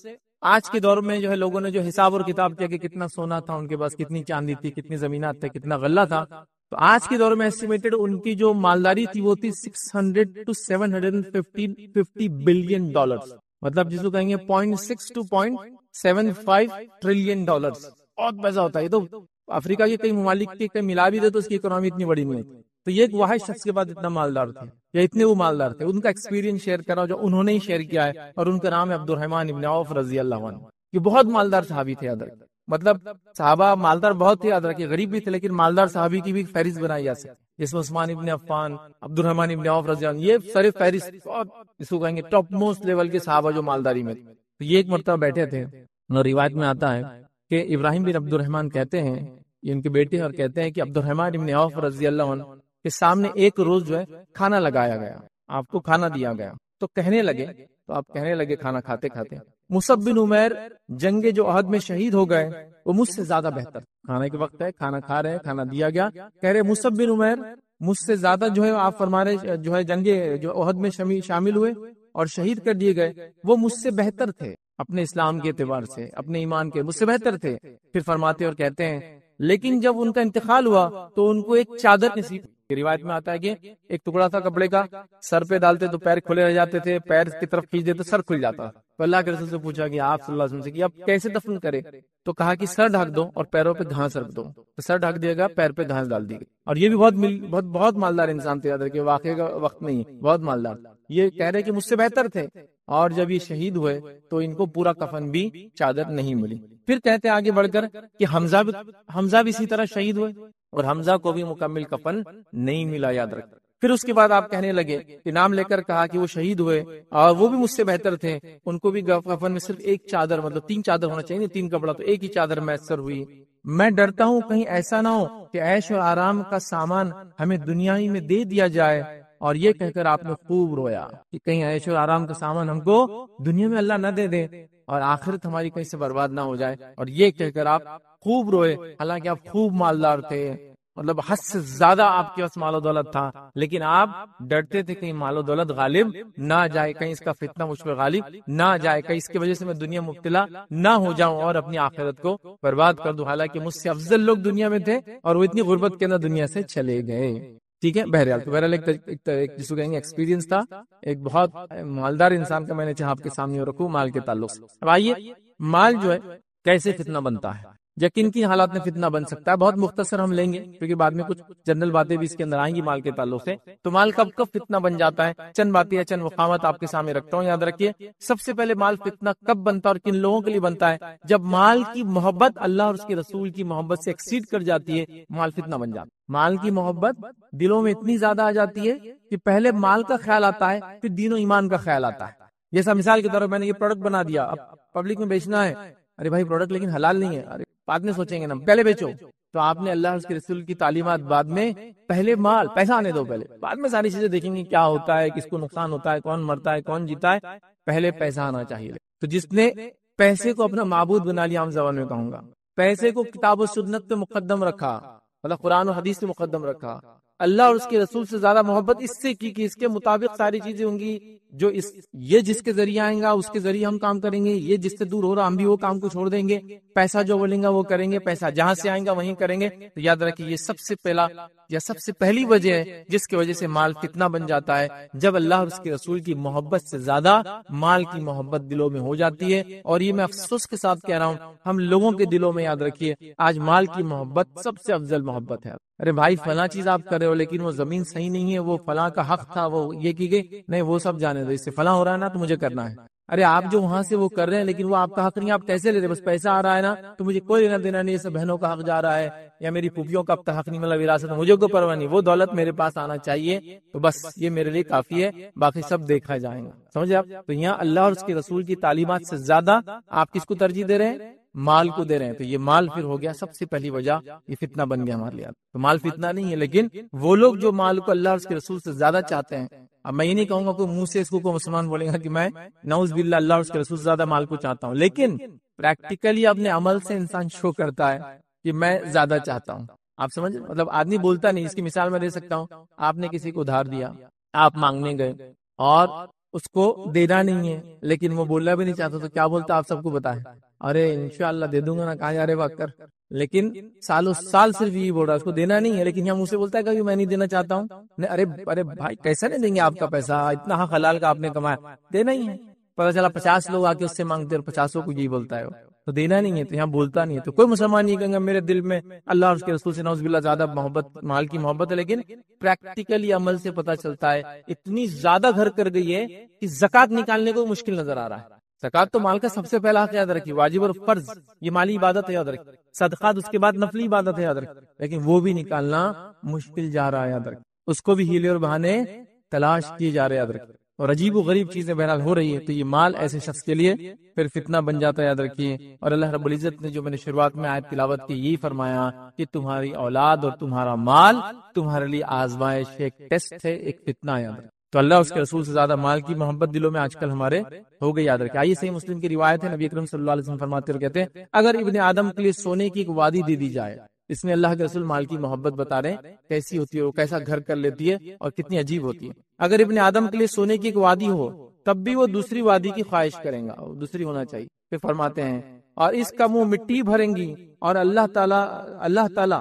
آج کے دور میں جو ہے لوگوں نے جو حساب اور کتاب کیا کہ کتنا سونا تھا ان کے پاس، کتنی چاندی تھی، کتنی زمینات تھے، کتنا غلہ تھا، تو آج کے دور میں ایسٹیمیٹڈ ان کی جو مالداری تھی وہ تھی 600 to 750 بلین ڈالرز، مطلب جس کو کہیں گے 0.6 to 0.75 ٹریلین ڈالرز، بہت پیسہ ہوتا ہے۔ یہ تو افریقہ کے کئی ممالک کے کئی ملا بھی دے تو اس کی اکنامی اتنی بڑی نہیں ہوتی، تو یہ ایک واحد شخص کے بعد اتنا مالدار تھے یا اتنے وہ مالدار تھے، ان کا ایکسپیرینس شیئر کرا جو انہوں نے ہی شیئر کیا ہے، اور ان کا نام ہے عبد الرحمن ابن عوف رضی اللہ عنہ۔ یہ بہت مالدار صحابی تھے، یاد رکھیں، مطلب صحابہ مالدار بہت تھے، یاد رکھیں، غریب بھی تھے، لیکن مالدار صحابی کی بھی فہرست بنائی جا سکتی، جس میں عثمان ابن عفان، عبد الرحمن ابن عوف رضی اللہ عنہ، یہ سر فہرست بہت اس کو کہیں گے ٹاپ موسٹ لیول کے صحابہ جو مالداری میں تھے۔ تو یہ ایک مرتبہ بیٹھے تھے، اور روایت میں آتا ہے کہ ابراہیم بن عبد الرحمن کہتے ہیں، یہ ان کے بیٹے، اور کہتے ہیں کہ عبد الرحمن ابن عوف رضی اللہ عنہ کے سامنے ایک روز جو ہے کھانا لگایا گیا، آپ کو کھانا دیا گیا، تو کہنے لگے کھانا کھاتے کھاتے، مصعب بن عمیر جنگ جو احد میں شہید ہو گئے وہ مجھ سے زیادہ بہتر، کھانے کے وقت ہے، کھانا کھا رہے ہیں، کھانا دیا گیا، کہہ رہے مصعب بن عمیر مجھ سے زیادہ جو ہے آپ فرما رہے جو ہے جنگ جو احد میں شامل ہوئے اور شہید کر دیے گئے، وہ مجھ سے بہتر تھے، اپنے اسلام کے اعتبار سے، اپنے ایمان کے، مجھ سے بہتر تھے. پھر فرماتے اور کہتے ہیں لیکن جب ان کا انتقال ہوا تو ان کو ایک چادر نصیب. روایت میں آتا ہے کہ ایک ٹکڑا تھا کپڑے کا، سر پہ ڈالتے تو پیر کھلے رہ جاتے تھے، پیر کی طرف کھینچ دیتے سر کھل جاتا. تو اللہ کے رسول سے پوچھا کہ آپ صلی اللہ علیہ وسلم سے کہ اب کیسے دفن کرے؟ تو کہا کہ سر ڈھک دو اور پیروں پہ گھاس رکھ دو. تو سر ڈھک دیا گیا، پیر پہ گھاس ڈال دی گئی. اور یہ بھی بہت مالدار انسان تھے، یاد رکھیے واقعے کا وقت نہیں ہے، بہت مالدار. یہ کہہ رہے کہ مجھ سے بہتر تھے، اور جب یہ شہید ہوئے تو ان کو پورا کفن بھی چادر نہیں ملی. پھر کہتے آگے بڑھ کر کہ حمزہ بھی اسی طرح شہید ہوئے اور حمزہ کو بھی مکمل کفن نہیں ملا، یاد رکھ. پھر اس کے بعد آپ کہنے لگے کہ نام لے کر کہا کہ وہ شہید ہوئے اور وہ بھی مجھ سے بہتر تھے، ان کو بھی کفن میں صرف ایک چادر، مطلب 3 چادر ہونا چاہیے، 3 کپڑا، تو ایک ہی چادر میسر ہوئی. میں ڈرتا ہوں کہیں ایسا نہ ہو کہ عیش اور آرام کا سامان ہمیں دنیا ہی میں دے دیا جائے. اور یہ کہہ کر آپ نے خوب رویا کہ کہیں عیش اور آرام کا سامان ہم کو دنیا میں اللہ نہ دے دے اور آخرت ہماری کہیں سے برباد نہ ہو جائے. اور یہ کہہ کر آپ خوب روئے. حالانکہ آپ خوب مالدار تھے، مطلب حد سے زیادہ آپ کے پاس مال و دولت تھا، لیکن آپ ڈرتے تھے کہیں مال و دولت غالب نہ جائے، کہیں اس کا فتنہ مجھ پر غالب نہ جائے، کہیں اس کی وجہ سے میں دنیا مبتلا نہ ہو جاؤں اور اپنی آخرت کو برباد کر دوں. حالانکہ مجھ سے افضل لوگ دنیا میں تھے اور وہ اتنی غربت کے اندر دنیا سے چلے گئے. ٹھیک ہے. بہرحال ایک جس کو کہیں گے ایکسپیرینس تھا، ایک بہت مالدار انسان کا میں نے چاہا آپ کے سامنے رکھوں مال کے تعلق سے. اب آئیے مال جو ہے کیسے فتنہ بنتا ہے، یقین کی حالات میں فتنہ بن سکتا ہے. بہت مختصر ہم لیں گے کیونکہ بعد میں کچھ جنرل باتیں بھی اس کے اندر آئیں گی مال کے تعلق سے. تو مال کب فتنہ بن جاتا ہے، چند باتیں یا چند مقامات آپ کے سامنے رکھتا ہوں، یاد رکھیے. سب سے پہلے مال فتنہ کب بنتا ہے اور کن لوگوں کے لیے بنتا ہے؟ جب مال کی محبت اللہ اور اس کے رسول کی محبت سے ایکسیڈ کر جاتی ہے، مال فتنہ بن جاتا ہے. مال کی محبت دلوں میں اتنی زیادہ آ جاتی ہے کہ پہلے مال کا خیال آتا ہے، پھر دین و ایمان کا خیال آتا ہے. جیسا مثال کے طور پر میں نے یہ پروڈکٹ بنا دیا، اب پبلک میں بیچنا ہے، ارے بھائی پروڈکٹ لیکن حلال نہیں ہے، ارے بعد میں سوچیں گے نا، پہلے بیچو. تو آپ نے اللہ اور اس کے رسول کی تعلیمات بعد میں، پہلے مال پیسہ آنے دو، پہلے بعد میں ساری چیزیں دیکھیں گے کیا ہوتا ہے، کس کو نقصان ہوتا ہے، کون مرتا ہے، کون جیتا ہے، پہلے پیسہ آنا چاہیے. تو جس نے پیسے کو اپنا معبود بنا لیا، عام زبان میں کہوں گا، پیسے کو کتاب و سنت پہ مقدم رکھا، مطلب قرآن و حدیث پہ مقدم رکھا، اللہ اور اس کے رسول سے زیادہ محبت اس سے کی کہ اس کے مطابق ساری چیزیں ہوں گی، جو یہ جس کے ذریعے آئیں گا اس کے ذریعے ہم کام کریں گے، یہ جس سے دور ہو رہا ہم بھی وہ کام کو چھوڑ دیں گے، پیسہ جو بولیں گا وہ کریں گے، پیسہ جہاں سے آئیں گا وہیں کریں گے. تو یاد رکھیے یہ سب سے پہلا یا سب سے پہلی وجہ ہے جس کی وجہ سے مال فتنہ بن جاتا ہے، جب اللہ اور اس کے رسول کی محبت سے زیادہ مال کی محبت دلوں میں ہو جاتی ہے. اور یہ میں افسوس کے ساتھ کہہ رہا ہوں، ہم لوگوں کے دلوں میں یاد رکھیے آج مال کی محبت سب سے افضل محبت ہے. ارے بھائی فلاں چیز آپ کر رہے ہو لیکن وہ زمین صحیح نہیں ہے، وہ فلاں کا حق تھا، وہ یہ کی گئی نہیں، وہ سب جانے دو، اس سے فلاں ہو رہا ہے نا تو مجھے کرنا ہے. ارے آپ جو وہاں سے وہ کر رہے ہیں لیکن وہ آپ کا حق نہیں، آپ کیسے لے رہے؟ بس پیسہ آ رہا ہے نا تو مجھے کوئی لینا دینا نہیں، اس سے بہنوں کا حق جا رہا ہے یا میری پھوپھیوں کا اب تک حق نہیں ملا وراثت، مجھے کوئی پرواہ نہیں، وہ دولت میرے پاس آنا چاہیے، تو بس یہ میرے لیے کافی ہے، باقی سب دیکھا جائے گا. سمجھے آپ؟ تو یہاں اللہ اور اس کے رسول کی تعلیمات سے زیادہ آپ کس کو ترجیح دے رہے ہیں؟ مال کو دے رہے ہیں. تو یہ مال پھر ہو گیا سب سے پہلی وجہ، یہ فتنہ بن گیا ہمارے لیے. تو مال فتنہ نہیں ہے، لیکن وہ لوگ جو مال کو اللہ اور اس کے رسول سے زیادہ چاہتے ہیں. اب میں یہ نہیں کہوں گا کوئی منہ سے اس کو مسلمان بولے گا کہ میں نعوذ باللہ اللہ اور اس کے رسول سے زیادہ مال کو چاہتا ہوں، لیکن پریکٹیکلی اپنے عمل سے انسان شو کرتا ہے کہ میں زیادہ چاہتا ہوں. آپ سمجھ، مطلب آدمی بولتا نہیں. اس کی مثال میں دے سکتا ہوں، آپ نے کسی کو ادھار دیا، آپ مانگنے گئے اور اس کو دینا نہیں ہے لیکن وہ بولنا بھی نہیں چاہتا، تو کیا بولتا آپ سب کو بتائیں؟ ارے انشاءاللہ دے دوں گا نا، کہاں جا رہے واقع کر. لیکن سالوں سال صرف یہی بول رہا ہے، اس کو دینا نہیں ہے، لیکن یہاں منہ سے بولتا ہے کہ میں نہیں دینا چاہتا ہوں. ارے بھائی کیسا نہیں دیں گے آپ کا پیسہ، اتنا حق حلال کا آپ نے کمایا، دینا ہی ہے. پتہ چلا 50 لوگ آ کے اس سے مانگتے اور 50 کو یہی بولتا ہے، تو دینا نہیں ہے، تو یہاں بولتا نہیں ہے. تو کوئی مسلمان نہیں کہیں گا میرے دل میں اللہ اور اس کے رسول سے نعوذ باللہ زیادہ محبت، مال کی محبت ہے. لیکن پریکٹیکلی عمل سے پتہ چلتا ہے اتنی زیادہ گھر کر گئی ہے کہ زکات نکالنے کو مشکل نظر آ رہا ہے. زکات تو مال کا سب سے پہلا حق، یاد رکھیے، واجب اور فرض، یہ مالی عبادت ہے، یاد رکھیے. صدقات اس کے بعد نفلی عبادت ہے، یاد رکھیے. لیکن وہ بھی نکالنا مشکل جا رہا ہے، یاد رکھیے. اس کو بھی ہیلے اور بہانے تلاش کیے جا رہے ہیں، یاد رکھیے. اور عجیب و غریب چیزیں بہرحال ہو رہی ہے. تو یہ مال ایسے شخص کے لیے پھر فتنہ بن جاتا ہے، یاد رکھیے. اور اللہ رب العزت نے جو میں نے شروعات میں آیت تلاوت کی یہی فرمایا کہ تمہاری اولاد اور تمہارا مال تمہارے لیے آزمائش ہے، ایک ٹیسٹ ہے، ایک فتنہ ہے، یاد رکھیے. تو اللہ اس کے رسول سے زیادہ مال کی محبت دلوں میں آج کل ہمارے ہو گئی، یاد رکھیں. آئیے صحیح مسلم کی روایت ہے، نبی اکرم صلی اللہ علیہ وسلم فرماتے اور کہتے ہیں اگر ابن آدم کے لیے سونے کی ایک وادی دے دی جائے، اس میں اللہ کے رسول مال کی محبت بتا رہے ہیں کیسی ہوتی ہے، وہ کیسا گھر کر لیتی ہے اور کتنی عجیب ہوتی ہے. اگر ابن آدم کے لیے سونے کی ایک وادی ہو تب بھی وہ دوسری وادی کی خواہش کریں گا، دوسری ہونا چاہیے۔ پھر فرماتے ہیں اور اس کا منہ مٹی بھریں گی، اور اللہ تعالی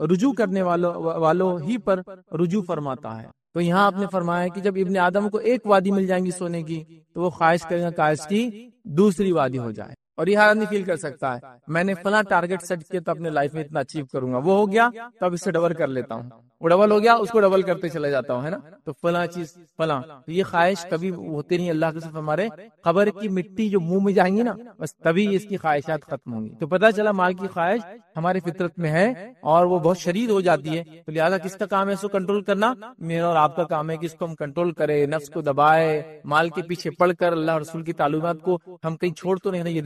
رجوع کرنے والوں ہی پر رجوع فرماتا ہے۔ تو یہاں آپ نے فرمایا کہ جب ابن آدم کو ایک وادی مل جائیں گی سونے کی تو وہ خواہش کرے گا کاش کی دوسری وادی ہو جائے، اور یہ ہر آدمی فیل کر سکتا ہے میں نے فلاں ٹارگٹ سیٹ کیا تو اپنے لائف میں اتنا اچیو کروں گا، وہ ہو گیا تو اب اس سے ڈبل کر لیتا ہوں، وہ ڈبل ہو گیا اس کو ڈبل کرتے چلے جاتا ہوں، ہے نا، تو فلاں چیز فلاں، تو یہ خواہش کبھی ہوتی نہیں۔ اللہ کے صرف ہمارے قبر کی مٹی جو منہ میں جائیں گی نا بس تبھی اس کی خواہشات ختم ہوں گی۔ تو پتہ چلا مال کی خواہش ہماری فطرت میں ہے اور وہ بہت شدید ہو جاتی ہے، تو لہٰذا کس کا کام ہے اس کو کنٹرول کرنا؟ میرا اور آپ کا کام ہے کہ اس کو ہم کنٹرول کرے، نفس کو دبائے، مال کے پیچھے پڑھ کر اللہ اور رسول کی تعلیمات کو ہم کہیں چھوڑ تو نہیں رہے، یہ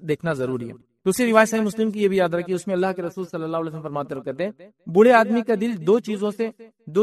دیکھنا ضروری ہے۔ دوسری روایت صحیح مسلم کی یہ بھی یاد رکھیے، اس میں اللہ کے رسول صلی اللہ علیہ وسلم فرماتے اور کہتے ہیں بوڑھے آدمی کا دل دو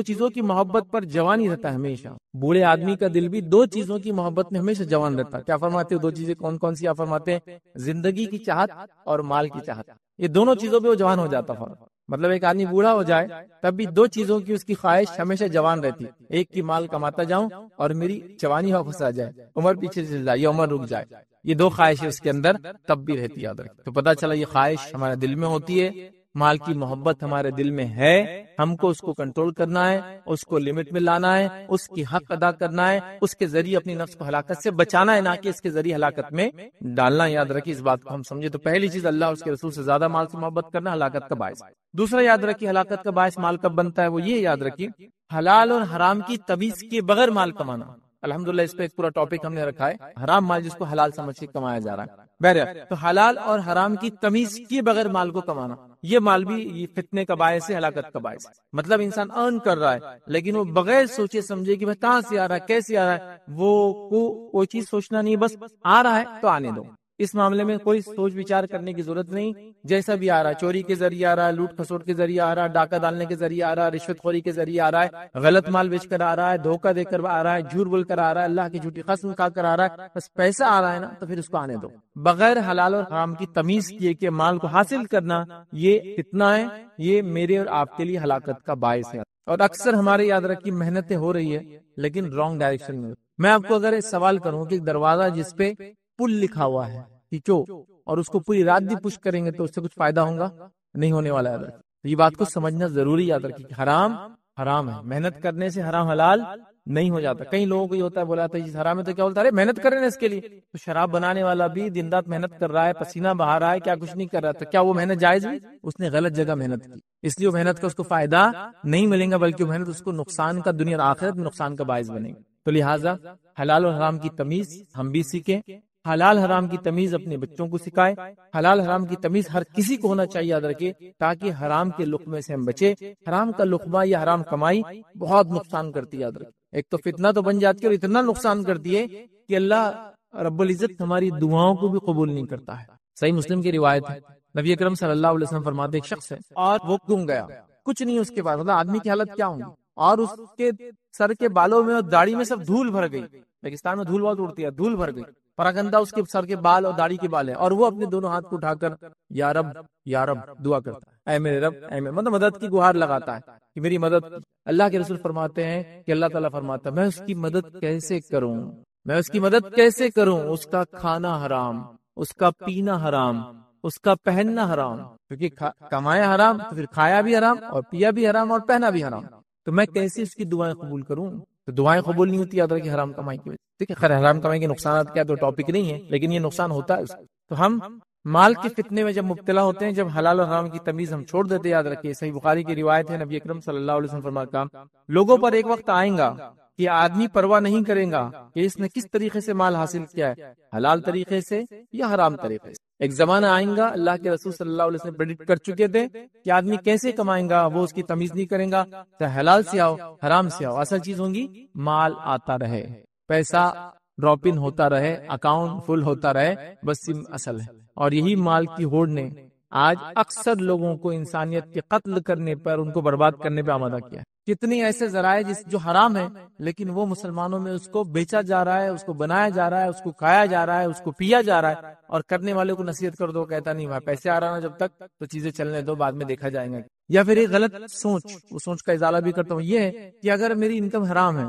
چیزوں کی محبت پر جوان ہی رہتا ہے ہمیشہ۔ بوڑھے آدمی کا دل بھی دو چیزوں کی محبت میں ہمیشہ جوان رہتا ہے۔ کیا فرماتے ہیں؟ دو چیزیں کون کون سی آپ فرماتے ہیں؟ زندگی کی چاہت اور مال کی چاہت، یہ دونوں چیزوں پہ وہ جوان ہو جاتا ہے۔ مطلب ایک آدمی بوڑھا ہو جائے تب بھی دو چیزوں کی اس کی خواہش ہمیشہ جوان رہتی، ایک کی مال کماتا جاؤں اور میری جوانی واپس آ جائے، عمر پیچھے چل جائے یا عمر رک جائے، یہ دو خواہشیں اس کے اندر تب بھی رہتی، یاد رکھ۔ تو پتہ چلا یہ خواہش ہمارے دل میں ہوتی ہے، مال کی محبت ہمارے دل میں ہے، ہم کو اس کو کنٹرول کرنا ہے، اس کو لمٹ میں لانا ہے، اس کی حق ادا کرنا ہے، اس کے ذریعے اپنی نفس کو ہلاکت سے بچانا ہے، نہ کہ اس کے ذریعے ہلاکت میں ڈالنا۔ یاد رکھیے اس بات کو ہم سمجھے تو پہلی چیز اللہ اور اس کے رسول سے زیادہ مال سے محبت کرنا ہلاکت کا باعث۔ دوسرا یاد رکھیے ہلاکت کا باعث مال کب بنتا ہے، وہ یہ یاد رکھیے حلال اور حرام کی تمیز کے بغیر مال کمانا۔ الحمدللہ اس پہ ایک پورا ٹاپک ہم نے رکھا ہے، حرام مال جس کو حلال سمجھ کے کمایا جا رہا ہے۔ بہرحال تو حلال اور حرام کی تمیز کے بغیر مال کو کمانا، یہ مال بھی یہ فتنے کا باعث ہے، ہلاکت کا باعث ہے۔ مطلب انسان ارن کر رہا ہے لیکن وہ بغیر سوچے سمجھے کہ کہاں سے آ رہا ہے، کیسے آ رہا ہے، وہ کوئی چیز سوچنا نہیں، بس آ رہا ہے تو آنے دو۔ اس معاملے میں کوئی سوچ وچار کرنے کی ضرورت نہیں، جیسا بھی آ رہا ہے، چوری کے ذریعے آ رہا ہے، لوٹ کھسوٹ کے ذریعے آ رہا ہے، ڈاکہ ڈالنے کے ذریعے آ رہا ہے، رشوت خوری کے ذریعے آ رہا ہے، غلط مال بیچ کر آ رہا ہے، دھوکہ دے کر آ رہا ہے، جھوٹ بول کر آ رہا ہے، اللہ کی جھوٹی قسم کھا کر آ رہا ہے، بس پیسہ آ رہا ہے نا تو پھر اس کو آنے دو۔ بغیر حلال اور حرام کی تمیز کیے کہ مال کو حاصل کرنا یہ فتنہ ہے، یہ میرے اور آپ کے لیے ہلاکت کا باعث ہے۔ اور اکثر ہمارے یاد رکھیے محنتیں ہو رہی ہے لیکن رانگ ڈائریکشن میں۔ میں آپ کو اگر ایک سوال کروں کہ ایک دروازہ جس پہ پل لکھا ہوا ہے کھینچو اور اس کو پوری رات بھی پش کریں گے تو اس سے کچھ فائدہ ہوگا؟ نہیں ہونے والا ہے۔ یہ بات کو سمجھنا ضروری، یاد رکھیے کہ حرام حرام ہے، محنت کرنے سے حرام حلال نہیں ہو جاتا۔ کئی لوگوں کو یہ ہوتا ہے بولا تھا یہ حرام ہے تو کیا بولتا ہے محنت کر رہے ہیں اس کے لیے، تو شراب بنانے والا بھی دن رات محنت کر رہا ہے، پسینہ بہا رہا ہے، کیا کچھ نہیں کر رہا، تو کیا وہ محنت جائز ہوئی؟ اس نے غلط جگہ محنت کی، اس لیے وہ محنت کا اس کو فائدہ نہیں ملے گا، بلکہ وہ محنت اس کو نقصان کا دنیا اور آخرت میں نقصان کا باعث بنے گا۔ تو لہٰذا حلال اور حرام کی تمیز ہم بھی سیکھیں، حلال حرام کی تمیز اپنے بچوں کو سکھائے، حلال حرام کی تمیز ہر کسی کو ہونا چاہیے، یاد رکھے، تاکہ حرام کے لقمے سے ہم بچے۔ حرام کا لقمہ یا حرام کمائی بہت نقصان کرتی ہے، یاد رکھے، ایک تو فتنہ تو بن جاتی ہے اور اتنا نقصان کرتی ہے کہ اللہ رب العزت ہماری دعاؤں کو بھی قبول نہیں کرتا ہے۔ صحیح مسلم کی روایت ہے، نبی اکرم صلی اللہ علیہ وسلم فرماتے ایک شخص ہے اور وہ گم گیا، کچھ نہیں اس کے پاس، مطلب آدمی کی حالت کیا ہوگی، اور اس کے سر کے بالوں میں اور داڑھی میں سب دھول بھر گئی، پاکستان میں دھول بہت اڑتی ہے، دھول بھر گئی، پراگندہ اس کے سر کے بال اور داڑھی کے بال ہے، اور وہ اپنے دونوں ہاتھ کو اٹھا کر یا رب یا رب دعا کرتا ہے، اے میرے رب اے میرے، مطلب مدد کی گہار لگاتا ہے کہ میری مدد۔ اللہ کے رسول فرماتے ہیں کہ اللہ تعالیٰ فرماتا ہے میں اس کی مدد کیسے کروں، میں اس کی مدد کیسے کروں، اس کا کھانا حرام، اس کا پینا حرام، اس کا پہننا حرام، کیونکہ کمایا حرام تو پھر کھایا بھی حرام اور پیا بھی حرام اور پہنا بھی حرام، تو میں کیسے اس کی دعائیں قبول کروں؟ تو دعائیں قبول نہیں ہوتی، یاد رکھیے حرام کمائی کی وجہ سے۔ ٹھیک ہے، خیر حرام کمائی کے نقصانات کیا تو ٹاپک نہیں ہے، لیکن یہ نقصان ہوتا ہے اس کا۔ تو ہم مال کے فتنے میں جب مبتلا ہوتے ہیں، جب حلال اور حرام کی تمیز ہم چھوڑ دیتے، یاد رکھیے صحیح بخاری کی روایت ہے، نبی اکرم صلی اللہ علیہ وسلم فرماتا لوگوں پر ایک وقت آئیں گا کہ آدمی پرواہ نہیں کرے گا کہ اس نے کس طریقے سے مال حاصل کیا ہے، حلال طریقے سے یا حرام طریقے سے۔ ایک زمانہ آئیں گا، اللہ کے رسول صلی اللہ علیہ وسلم پریڈکٹ کر چکے تھے کہ آدمی کیسے کمائیں گا، وہ اس کی تمیز نہیں کرے گا، چاہے حلال سے آؤ حرام سے آؤ، اصل چیز ہوگی مال آتا رہے، پیسہ ڈراپ ان ہوتا رہے، اکاؤنٹ فل ہوتا رہے، بس اصل ہے۔ اور یہی مال کی ہوڑ نے آج اکثر لوگوں کو انسانیت کے قتل کرنے پر، ان کو برباد کرنے پہ آمادہ کیا ہے۔ کتنی ایسے ذرائع جو حرام ہے لیکن وہ مسلمانوں میں اس کو بیچا جا رہا ہے، اس کو بنایا جا رہا ہے، اس کو کھایا جا رہا ہے، اس کو پیا جا رہا ہے، اور کرنے والے کو نصیحت کر دو، کہتا نہیں بھائی پیسے آ رہا نا جب تک تو چیزیں چلنے دو، بعد میں دیکھا جائے گا۔ یا پھر ایک غلط سوچ، وہ سوچ کا ازالہ بھی کرتا ہوں، یہ ہے کہ اگر میری انکم حرام ہے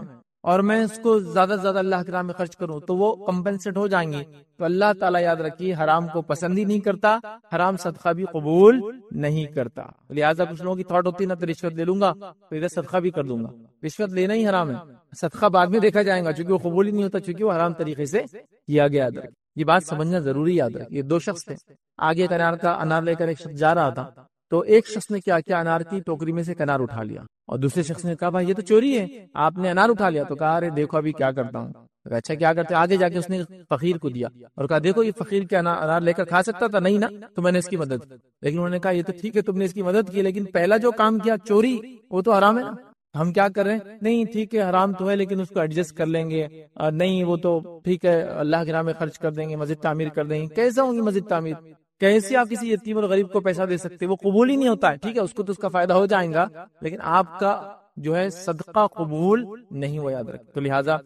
اور میں اس کو زیادہ سے زیادہ اللہ کے راہ میں خرچ کروں تو وہ کمپنسیٹ ہو جائیں گی. تو اللہ تعالیٰ یاد رکھیے حرام کو پسند ہی نہیں کرتا, حرام صدقہ بھی قبول نہیں کرتا. لہٰذا کچھ لوگوں کی تھاٹ ہوتی ہے نا تو رشوت لے لوں گا تو ادھر صدقہ بھی کر دوں گا. رشوت لینا ہی حرام ہے, صدقہ بعد میں دیکھا جائے گا چونکہ وہ قبول ہی نہیں ہوتا, چونکہ وہ حرام طریقے سے کیا گیا. یہ بات سمجھنا ضروری یاد رکھیے. یہ دو شخص تھے, آگے ایک انار لے کر ایک شخص جا رہا تھا, تو ایک شخص نے کیا کیا, انار کی ٹوکری میں سے ایک انار اٹھا لیا, اور دوسرے شخص نے کہا بھائی یہ تو چوری ہے, آپ نے انار اٹھا لیا. تو کہا ارے دیکھو ابھی کیا کرتا ہوں. اچھا کیا کرتے, آگے جا کے اس نے فقیر کو دیا اور کہا دیکھو یہ فقیر کیا انار لے کر کھا سکتا تھا, نہیں نا, تو میں نے اس کی مدد کی. لیکن انہوں نے کہا یہ تو ٹھیک ہے تم نے اس کی مدد کی, لیکن پہلا جو کام کیا چوری, وہ تو حرام ہے نا. ہم کیا کر رہے ہیں, نہیں ٹھیک ہے حرام تو ہے لیکن اس کو ایڈجسٹ کر لیں گے, نہیں وہ تو ٹھیک ہے اللہ کے راہ میں خرچ کر دیں گے, مسجد تعمیر کر دیں گے. کیسا ہوں گی مسجد تعمیر, کیسے آپ کسی یتیم اور غریب کو پیسہ دے سکتے, وہ قبول ہی نہیں ہوتا ہے. ٹھیک ہے اس کو تو اس کا فائدہ ہو جائے گا, لیکن آپ کا جو ہے صدقہ قبول نہیں ہوا, یاد رکھیں. تو لہٰذا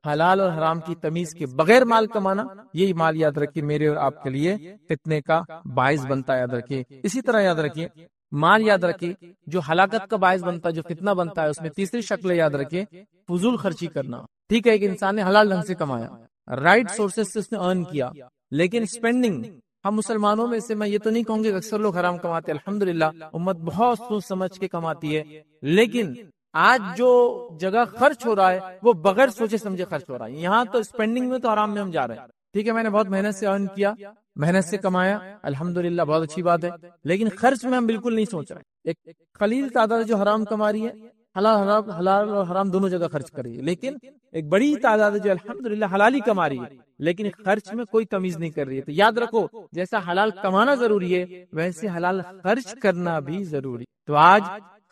حلال اور حرام کی تمیز کے بغیر مال کمانا, یہی مال یاد رکھیے میرے اور آپ کے لیے فتنے کا باعث بنتا ہے, یاد رکھیے. اسی طرح یاد رکھیے مال یاد رکھیے جو ہلاکت کا باعث بنتا ہے, جو فتنہ بنتا ہے, اس میں تیسری شکل یاد رکھیے فضول خرچی کرنا. ٹھیک ہے ایک انسان نے حلال ڈھنگ سے کمایا, رائٹ سورسز سے اس نے ارن کیا, لیکن اسپینڈنگ, ہم مسلمانوں میں سے میں یہ تو نہیں کہوں گے اکثر لوگ حرام کماتے, الحمدللہ امت بہت سوچ سمجھ کے کماتی ہے, لیکن آج جو جگہ خرچ ہو رہا ہے وہ بغیر سوچے سمجھے خرچ ہو رہا ہے. یہاں تو اسپینڈنگ میں تو حرام میں ہم جا رہے ہیں. ٹھیک ہے میں نے بہت محنت سے ارن کیا, محنت سے کمایا, الحمدللہ بہت اچھی بات ہے, لیکن خرچ میں ہم بالکل نہیں سوچ رہے. ایک قلیل تعداد جو حرام کما رہی ہے, حلال اور حرام دونوں جگہ خرچ کر رہی ہے, لیکن ایک بڑی تعداد جو الحمدللہ حلالی کما رہی ہے لیکن خرچ میں کوئی تمیز نہیں کر رہی ہے. تو یاد رکھو جیسا حلال کمانا ضروری ہے ویسے حلال خرچ کرنا بھی ضروری. تو آج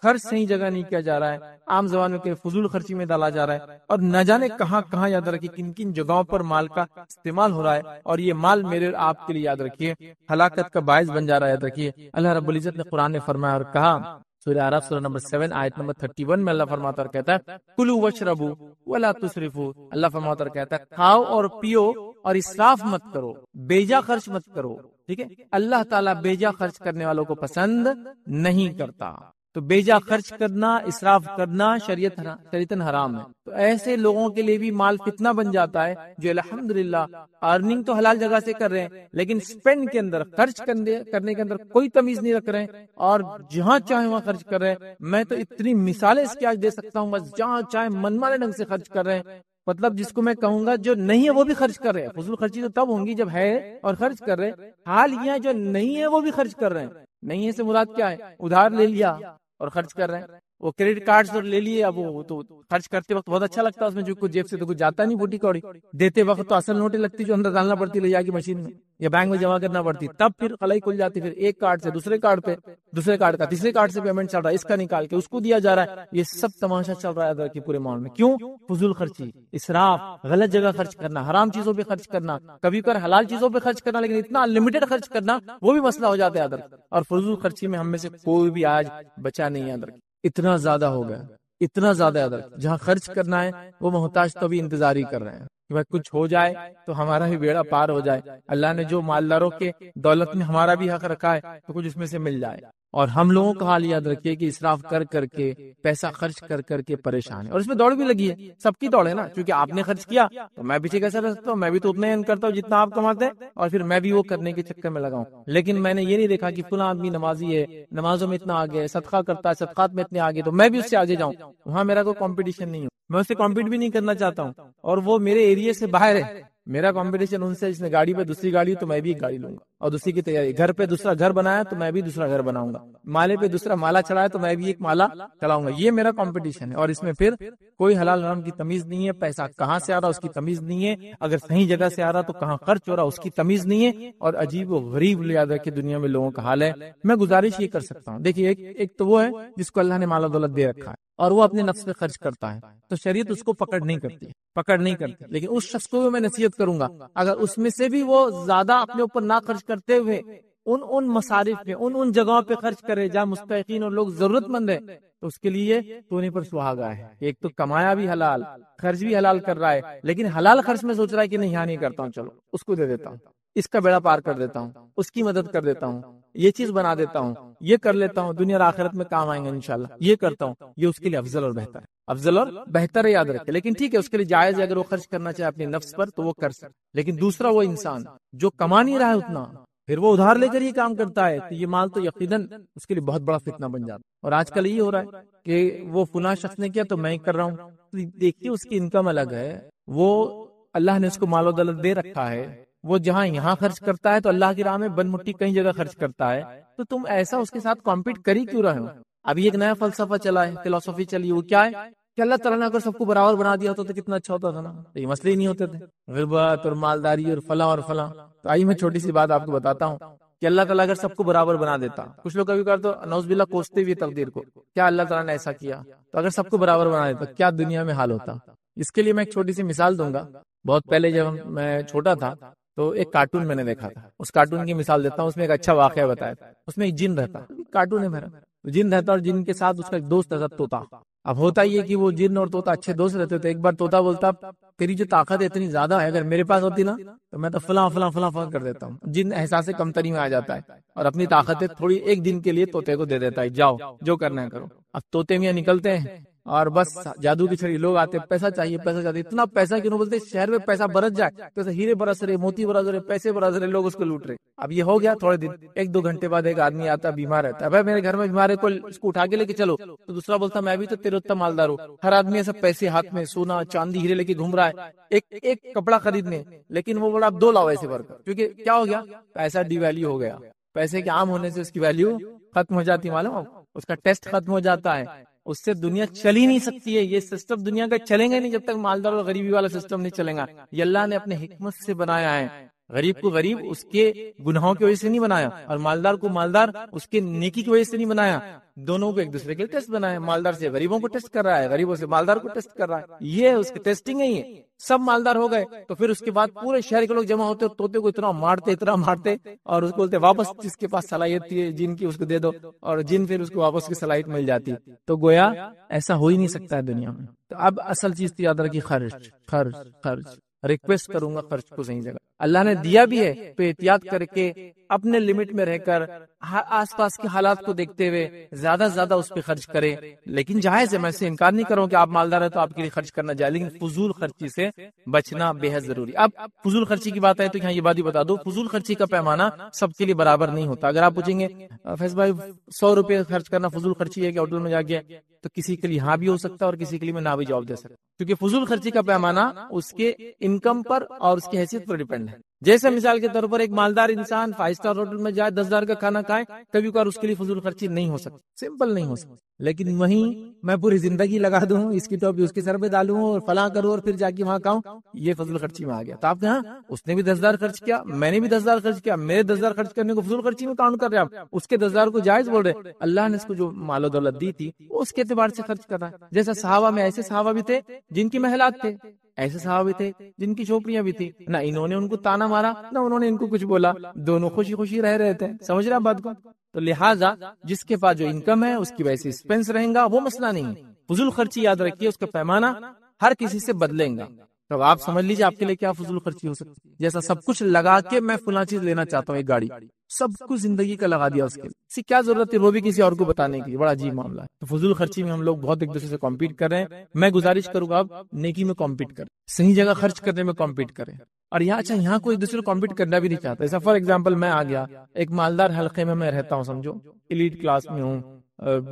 خرچ صحیح جگہ نہیں کیا جا رہا ہے, عام زبان میں فضول خرچی میں ڈالا جا رہا ہے, اور نہ جانے کہاں کہاں یاد رکھیے کن کن جگہوں پر مال کا استعمال ہو رہا ہے, اور یہ مال میرے اور آپ کے لیے یاد رکھیے ہلاکت کا باعث بن جا رہا ہے. یاد رکھیے اللہ رب العزت نے قرآن میں فرمایا اور کہا, سورہ اعراف سورہ نمبر 7 آیت نمبر 31 میں اللہ فرماتا اور کہتا ہے کلوا واشربوا ولا تسرفوا. اللہ فرماتا اور کہتا ہے کھاؤ اور پیو اور اسراف مت کرو, بیجا خرچ مت کرو. ٹھیک ہے, اللہ تعالیٰ بیجا خرچ کرنے والوں کو پسند نہیں کرتا. تو بیجا خرچ کرنا, اسراف کرنا شریعتاً حرام ہے. تو ایسے لوگوں کے لیے بھی مال فتنہ بن جاتا ہے جو الحمدللہ ارننگ تو حلال جگہ سے کر رہے ہیں, لیکن اسپینڈ کے اندر, خرچ کرنے کے اندر کوئی تمیز نہیں رکھ رہے ہیں, اور جہاں چاہے وہاں خرچ کر رہے ہیں. میں تو اتنی مثالیں اس کی آج دے سکتا ہوں, بس جہاں چاہے من مانے ڈھنگ سے خرچ کر رہے ہیں. مطلب جس کو میں کہوں گا جو نہیں ہے وہ بھی خرچ کر رہے ہیں. فضول خرچی تو تب ہوں گی جب ہے اور خرچ کر رہے. حال یہ ہے جو نہیں ہے وہ بھی خرچ کر رہے ہیں. نہیں ہے سے مراد کیا ہے, ادھار لے لیا اور خرچ کر رہے ہیں, وہ کریڈٹ کارڈ اور لے لیے, اب وہ تو خرچ کرتے وقت بہت اچھا لگتا ہے, اس میں جو کچھ جیب سے تو کچھ جاتا نہیں, بوٹی کوڑی دیتے وقت تو اصل نوٹیں لگتی جو اندر ڈالنا پڑتی لے جا کے مشین میں یا بینک میں جمع کرنا پڑتی, تب پھر خلائی کھل جاتی, پھر ایک کارڈ سے دوسرے کارڈ پہ, دوسرے کارڈ کا تیسرے کارڈ سے پیمنٹ چل رہا ہے, اس کا نکال کے اس کو دیا جا رہا ہے. یہ سب تماشا چل رہا ہے ادھر کی پورے ماحول میں. کیوں؟ فضول خرچی, اسراف, غلط جگہ خرچ کرنا, حرام چیزوں پہ خرچ کرنا, کبھی کبھار حلال چیزوں پہ خرچ کرنا, لیکن اتنا انلمیٹڈ خرچ کرنا وہ بھی مسئلہ ہو جاتا ہے ادھر. اور فضول خرچی میں ہم میں سے کوئی بھی آج بچا نہیں ہے ادھر, اتنا زیادہ ہو گیا, اتنا زیادہ ادھر. جہاں خرچ کرنا ہے وہ محتاج تو بھی انتظار ہی کر رہے ہیں کہ بھائی کچھ ہو جائے تو ہمارا بھی بیڑا پار ہو جائے. اللہ نے جو مالداروں کے دولت میں ہمارا بھی حق رکھا ہے تو کچھ اس میں سے مل جائے. اور ہم لوگوں کا حال یاد رکھیے کہ اسراف کر کر کے, پیسہ خرچ کر کر کے پریشان ہے, اور اس میں دوڑ بھی لگی ہے, سب کی دوڑ ہے نا, کیونکہ آپ نے خرچ کیا تو میں پیچھے کیسے رہ سکتا ہوں, میں بھی تو اتنا ارن کرتا ہوں جتنا آپ کماتے ہیں, اور پھر میں بھی وہ کرنے کے چکر میں لگاؤں. لیکن میں نے یہ نہیں دیکھا کہ فلاں آدمی نمازی ہے, نمازوں میں اتنا آگے ہے, صدقہ کرتا ہے, صدقات میں اتنے آگے, تو میں بھی اس سے آگے جاؤں. وہاں میرا کوئی کمپٹیشن نہیں ہو, میں اس سے کمپیٹ بھی نہیں کرنا چاہتا ہوں, اور وہ میرے ایریے سے باہر ہے. میرا کمپٹیشن ان سے, جس نے گاڑی پہ دوسری گاڑی تو میں بھی ایک گاڑی لوں گا اور دوسری کی تیاری, گھر پہ دوسرا گھر بنایا تو میں بھی دوسرا گھر بناؤں گا, مالے پہ دوسرا مالا چڑھایا تو میں بھی ایک مالا چلاؤں گا. یہ میرا کمپٹیشن ہے, اور اس میں پھر کوئی حلال حرام کی تمیز نہیں ہے, پیسہ کہاں سے آ رہا اس کی تمیز نہیں ہے, اگر صحیح جگہ سے آ رہا تو کہاں خرچ ہو رہا اس کی تمیز نہیں ہے. اور عجیب و غریب یاد رکھے دنیا میں لوگوں کا حال ہے. میں گزارش یہ کر سکتا ہوں, دیکھیے ایک تو وہ ہے جس کو اللہ نے مال و دولت دے رکھا ہے اور وہ اپنے نفس پہ خرچ کرتا ہے, تو شریعت اس کو پکڑ نہیں کرتی. لیکن اس شخص کو بھی میں نصیحت کروں گا, اگر اس میں سے بھی وہ زیادہ اپنے اوپر نہ خرچ کرتے ہوئے ان مصارف پہ, ان جگہوں پہ خرچ کرے جہاں مستحقین اور لوگ ضرورت مند ہیں, تو اس کے لیے سونے پر سہاگا ہے. ایک تو کمایا بھی حلال, خرچ بھی حلال کر رہا ہے, لیکن حلال خرچ میں سوچ رہا ہے کہ نہیں یہاں نہیں کرتا ہوں, چلو اس کو دے دیتا ہوں. اس کا بیڑا پار کر دیتا ہوں، اس کی مدد کر دیتا ہوں، یہ چیز بنا دیتا ہوں، یہ کر لیتا ہوں، دنیا اور آخرت میں کام آئیں گے انشاءاللہ، یہ کرتا ہوں، یہ اس کے لیے افضل اور بہتر ہے، افضل اور بہتر ہے، یاد رکھے۔ لیکن ٹھیک ہے، اس کے لیے جائز ہے، اگر وہ خرچ کرنا چاہے اپنے نفس پر تو وہ کر سکے۔ لیکن دوسرا وہ انسان جو کما نہیں رہا ہے اتنا، پھر وہ ادھار لے کر یہ کام کرتا ہے، تو یہ مال تو یقیناً اس کے لیے بہت بڑا فتنہ بن جاتا ہے۔ اور آج کل یہ ہو رہا ہے کہ وہ فلاں شخص نے کیا تو میں کر رہا ہوں، تو دیکھیے اس کی انکم الگ ہے، وہ اللہ نے اس کو مال و دولت دے رکھا ہے، وہ جہاں یہاں خرچ کرتا ہے تو اللہ کی راہ میں بن مٹی کئی جگہ خرچ کرتا ہے، تو تم ایسا اس کے ساتھ کمپیٹ کر ہی کیوں رہے ہو؟ ابھی ایک نیا فلسفہ چلا ہے، فلسفی چلی، وہ کیا ہے کہ اللہ تعالیٰ نے اگر سب کو برابر بنا دیا ہوتا تو کتنا اچھا ہوتا تھا نا، تو یہ مسئلے ہی نہیں ہوتے تھے، غربت اور مالداری اور فلاں اور فلاں۔ تو آئیے میں چھوٹی سی بات آپ کو بتاتا ہوں کہ اللہ تعالیٰ اگر سب کو برابر بنا دیتا، کچھ لوگ کبھی کبھار تو نعوذ باللہ کوستے بھی تقدیر کو، کیا اللہ تعالیٰ نے ایسا کیا، تو اگر سب کو برابر بنا دیتا کیا دنیا میں حال ہوتا؟ اس کے لیے میں ایک چھوٹی سی مثال دوں گا۔ بہت پہلے جب میں چھوٹا تھا تو ایک کارٹون میں نے دیکھا تھا، اس کارٹون کی مثال دیتا ہوں، اس میں ایک اچھا واقعہ بتایا تھا۔ اس میں ایک جن رہتا، کارٹون ہے میرا، جن رہتا اور جن کے ساتھ اس کا ایک دوست رہتا طوطا۔ اب ہوتا یہ کہ وہ جن اور طوطا اچھے دوست رہتے تھے۔ ایک بار طوطا بولتا تیری جو طاقت ہے اتنی زیادہ ہے، اگر میرے پاس ہوتی نا تو میں تو فلاں فلاں فلاں فلاں کر دیتا ہوں۔ جن احساس کمتری میں آ جاتا ہے اور اپنی طاقتیں تھوڑی ایک دن کے لیے طوطے کو دے دیتا ہے، جاؤ جو کرنا ہے کرو۔ اب طوطے میاں نکلتے ہیں اور بس جادو کی چھڑی، لوگ آتے پیسہ چاہیے پیسہ چاہیے، اتنا پیسہ کیوں بولتے شہر میں پیسہ برس جائے تو ہیرے برس رہے، موتی برس رہے، پیسے برس رہے، لوگ اس کو لوٹ رہے۔ اب یہ ہو گیا تھوڑے دن، ایک دو گھنٹے بعد ایک آدمی آتا بیمار رہتا ہے، بھائی میرے گھر میں بیمار ہے، کوئی اس کو اٹھا کے لے کے چلو، تو دوسرا بولتا میں بھی تو تیرے اتنا مالدار ہوں، ہر آدمی ایسا پیسے ہاتھ میں سونا چاندی ہیرے لے کے گھوم رہا ہے ایک کپڑا خریدنے، لیکن وہ بڑا 2 لاؤ ایسے بھر کر، کیونکہ کیا ہو گیا، پیسہ ڈی ویلیو ہو گیا، پیسے کے عام ہونے سے اس کی ویلیو ختم ہو جاتی، معلوم اس کا ٹیسٹ ختم ہو جاتا ہے، اس سے دنیا چل ہی نہیں سکتی ہے۔ یہ سسٹم دنیا کا چلیں گا نہیں جب تک مالدار اور غریبی والا سسٹم نہیں چلے گا۔ یہ اللہ نے اپنے حکمت سے بنایا ہے، غریب کو غریب اس کے گناہوں کی وجہ سے نہیں بنایا، اور مالدار کو مالدار اس کے نیکی کی وجہ سے نہیں بنایا، دونوں کو ایک دوسرے کے ٹیسٹ بنایا۔ مالدار سے غریبوں کو ٹیسٹ کر رہا ہے، غریبوں سے مالدار کو ٹیسٹ کر رہا ہے، یہ اس کی ٹیسٹنگ ہے۔ یہ سب مالدار ہو گئے تو پھر اس کے بعد پورے شہر کے لوگ جمع ہوتے اور طوطے کو اتنا مارتے اور اس کو بولتے واپس جس کے پاس صلاحیت تھی جن کی اس کو دے دو، اور جن پھر اس کو واپس کی صلاحیت مل جاتی۔ تو گویا ایسا ہو ہی نہیں سکتا ہے دنیا میں۔ تو اب اصل چیز تو یاد رکھیے، خرچ خرچ خرچ، ریکویسٹ کروں گا خرچ کو صحیح جگہ، اللہ نے دیا بھی ہے تو احتیاط کر کے اپنے لمٹ میں رہ کر آس پاس کے حالات کو دیکھتے ہوئے زیادہ سے زیادہ اس پہ خرچ کرے۔ لیکن جائز ہے، میں سے انکار نہیں کروں کہ آپ مالدار ہیں تو آپ کے لیے خرچ کرنا جائز، لیکن فضول خرچی سے بچنا بے حد ضروری۔ اب فضول خرچی کی بات ہے تو یہاں یہ بات ہی بتا دو، فضول خرچی کا پیمانہ سب کے لیے برابر نہیں ہوتا۔ اگر آپ پوچھیں گے فیض بھائی 100 روپے خرچ کرنا فضول خرچی ہے کہ ہوٹل میں جا کے، تو کسی کے لیے ہاں بھی ہو سکتا ہے اور کسی کے لیے میں نہ بھی جواب دے سکتا، کیونکہ فضول خرچی کا پیمانہ اس کے انکم پر اور اس کی حیثیت پر ڈیپینڈ ہے۔ جیسے مثال کے طور پر ایک مالدار انسان 5 اسٹار ہوٹل میں جائے 10,000 کا کھانا کھائے، کبھی کبھار اس کے لیے فضول خرچی نہیں ہو سکتی، سمپل نہیں ہو سکتی۔ لیکن وہیں میں پوری زندگی لگا دوں، اس کی ٹوپی اس کے سر پہ ڈالوں اور فلاں کروں اور پھر جا کے وہاں کھاؤں، یہ فضول خرچی میں آ گیا۔ تو آپ کہاں اس نے بھی 10,000 خرچ کیا، میں نے بھی 10,000 خرچ کیا، میرے 10,000 خرچ کرنے کو فضول خرچی میں کاؤنٹ کر رہے آپ، اس کے 10,000 کو جائز بول رہے۔ اللہ نے اس کو جو مال و دولت دی تھی اس کے اعتبار سے خرچ کر رہا ہے۔ جیسا صحابہ میں ایسے صحابہ بھی تھے جن کی محلات تھے، ایسے صحابہ بھی تھے جن کی جھوپڑیاں بھی تھی، نہ انہوں نے ان کو تانا مارا نہ انہوں نے ان کو کچھ بولا، دونوں خوشی خوشی رہ رہے تھے۔ سمجھ رہے ہیں بات کو؟ تو لہٰذا جس کے پاس جو انکم ہے اس کی وجہ سے ایکسپینس رہیں گا، وہ مسئلہ نہیں ہے۔ فضول خرچی یاد رکھیے اس کا پیمانہ ہر کسی سے بدلیں گا۔ تو آپ سمجھ لیجیے آپ کے لیے کیا فضول خرچی ہو سکتی ہے، جیسا سب کچھ لگا کے میں فلاں چیز لینا چاہتا ہوں، ایک گاڑی، سب کچھ زندگی کا لگا دیا اس کے لیے، کیا ضرورت ہے وہ بھی کسی اور کو بتانے کی، بڑا عجیب معاملہ ہے۔ تو فضول خرچی میں ہم لوگ بہت ایک دوسرے سے کمپیٹ کر رہے ہیں۔ میں گزارش کروں گا آپ نیکی میں کمپیٹ کریں، صحیح جگہ خرچ کرنے میں کمپیٹ کریں، اور یہاں اچھا یہاں کوئی دوسرے کو کمپیٹ کرنا بھی نہیں چاہتا۔ ایسا فار ایگزامپل میں آ گیا ایک مالدار حلقے میں رہتا ہوں، سمجھو ایلیٹ کلاس میں ہوں،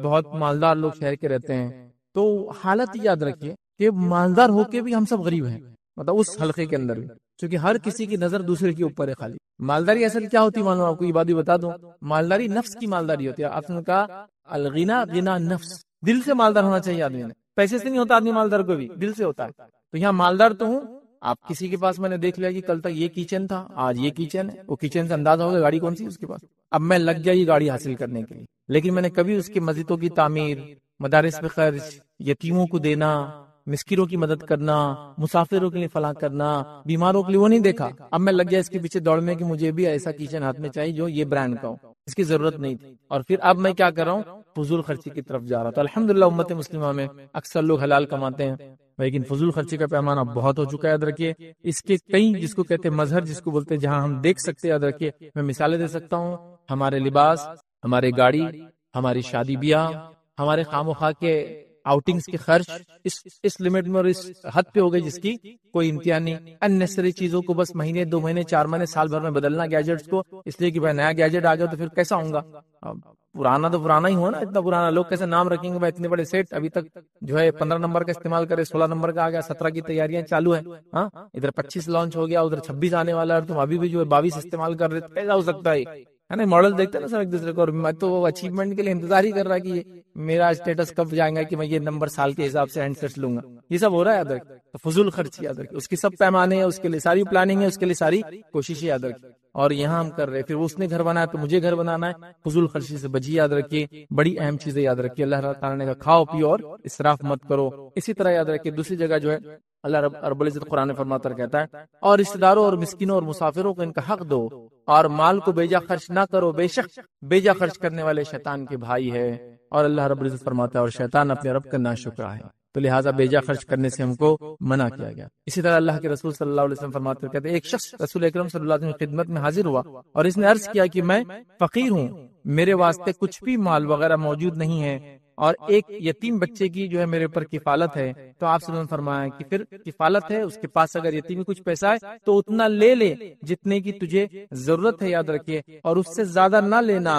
بہت مالدار لوگ شہر کے رہتے ہیں، تو حالت یاد رکھیے کہ مالدار ہو کے بھی ہم سب غریب ہیں، مطلب اس حلقے کے اندر بھی، کیونکہ ہر کسی کی نظر دوسرے کے اوپر ہے خالی۔ مالداری اصل کیا ہوتی ہے معلوم آپ کو، یہ بات بھی بتا دوں، مالداری نفس کی مالداری ہوتی ہے۔ آپ نے کہا الغنا غنا نفس، دل سے مالدار ہونا چاہیے آدمی نے، پیسے سے نہیں ہوتا آدمی مالدار کو بھی دل سے ہوتا ہے۔ تو یہاں مالدار تو ہوں، آپ کسی کے پاس میں نے دیکھ لیا کہ کل تک یہ کچن تھا آج یہ کچن ہے، وہ کچن سے اندازہ ہوگا گاڑی کون سی اس کے پاس، اب میں لگ گیا یہ گاڑی حاصل کرنے کے لیے، لیکن میں نے کبھی اس کی مسجدوں کی تعمیر، مدارس پہ خرچ، یتیموں کو دینا، مسکینوں کی مدد کرنا، مسافروں کے لیے فلاح کرنا، بیماروں کے لیے وہ نہیں دیکھا۔ اب میں لگ گیا اس کے پیچھے دوڑنے کہ مجھے بھی ایسا کچن ہاتھ میں چاہیے جو یہ برانڈ کا ہو، اس کی ضرورت نہیں تھی، اور پھر اب میں کیا کر رہا ہوں، فضول خرچی کی طرف جا رہا تھا۔ الحمدللہ امت مسلمہ میں اکثر لوگ حلال کماتے ہیں، لیکن فضول خرچی کا پیمانہ بہت ہو چکا ہے. یاد رکھیے اس کے کئی جس کو کہتے ہیں مظہر جس کو بولتے ہیں جہاں ہم دیکھ سکتے ہیں. یاد رکھیے میں مثالیں دے سکتا ہوں. ہمارے لباس، ہمارے گاڑی، ہماری شادی بیاہ، ہمارے خام و خواہ کے آؤٹنگز کے خرچ اس لمٹ میں اور اس حد پہ ہو گئے جس کی کوئی امتحان نہیں. اننیسری چیزوں کو بس مہینے 2 مہینے 4 مہینے سال بھر میں بدلنا گیجٹس کو، اس لیے کہ بھائی نیا گیجٹ آ گیا تو پھر کیسا ہوں گا. پرانا تو پرانا ہی ہو نا. اتنا پرانا لوگ کیسے نام رکھیں گے بھائی اتنے بڑے سیٹ ابھی تک جو ہے 15 نمبر کا استعمال کرے، 16 نمبر کا آ گیا، 17 کی تیاریاں چالو ہیں. ہاں ادھر 25 لانچ ہو گیا، ادھر 26 آنے والا ہے، تم ابھی بھی جو ہے 22 استعمال کر رہے. کیسا ہو سکتا ہے نا. ماڈل دیکھتے ہیں نا سر ایک دوسرے کو، اور میں تو اچیومنٹ کے لیے انتظار ہی کر رہا کہ یہ میرا اسٹیٹس کب جائے گا کہ میں یہ نمبر سال کے حساب سے ہینڈ سیٹ لوں گا. یہ سب ہو رہا ہے. یاد رکھ تو فضول خرچی یاد رکھ، اس کی سب پیمانے ہیں، اس کے لیے ساری پلاننگ ہے، اس کے لیے ساری کوششیں یاد رکھ. اور یہاں ہم کر رہے ہیں، پھر اس نے گھر بنایا تو مجھے گھر بنانا ہے. فضول خرچی سے بچیے. یاد رکھیے بڑی اہم چیزیں یاد رکھیے. اللہ تعالیٰ نے کہا کھاؤ پیو اور اسراف مت کرو. اسی طرح یاد رکھیے دوسری جگہ جو ہے اللہ رب العزت قرآن میں فرماتا کہتا ہے اور رشتہ داروں اور مسکینوں اور مسافروں کو ان کا حق دو اور مال کو بیجا خرچ نہ کرو، بے شک بیجا خرچ کرنے والے شیطان کے بھائی ہے. اور اللہ رب العزت فرماتا ہے اور شیطان اپنے رب کا ناشکرا ہے، تو لہٰذا بیجا خرچ کرنے سے ہم کو منع کیا گیا. اسی طرح اللہ کے رسول صلی اللہ علیہ وسلم فرماتے کہتے ہیں ایک شخص رسول اکرم صلی اللہ علیہ وسلم کی خدمت میں حاضر ہوا اور اس نے عرض کیا کہ میں فقیر ہوں، میرے واسطے کچھ بھی مال وغیرہ موجود نہیں ہے اور ایک یتیم بچے کی جو ہے میرے اوپر کفالت ہے. تو آپ صلی اللہ علیہ وسلم فرمایا کہ پھر کفالت ہے، اس کے پاس اگر یتیم میں کچھ پیسہ ہے تو اتنا لے لے جتنے کی تجھے ضرورت ہے. یاد رکھیے اور اس سے زیادہ نہ لینا،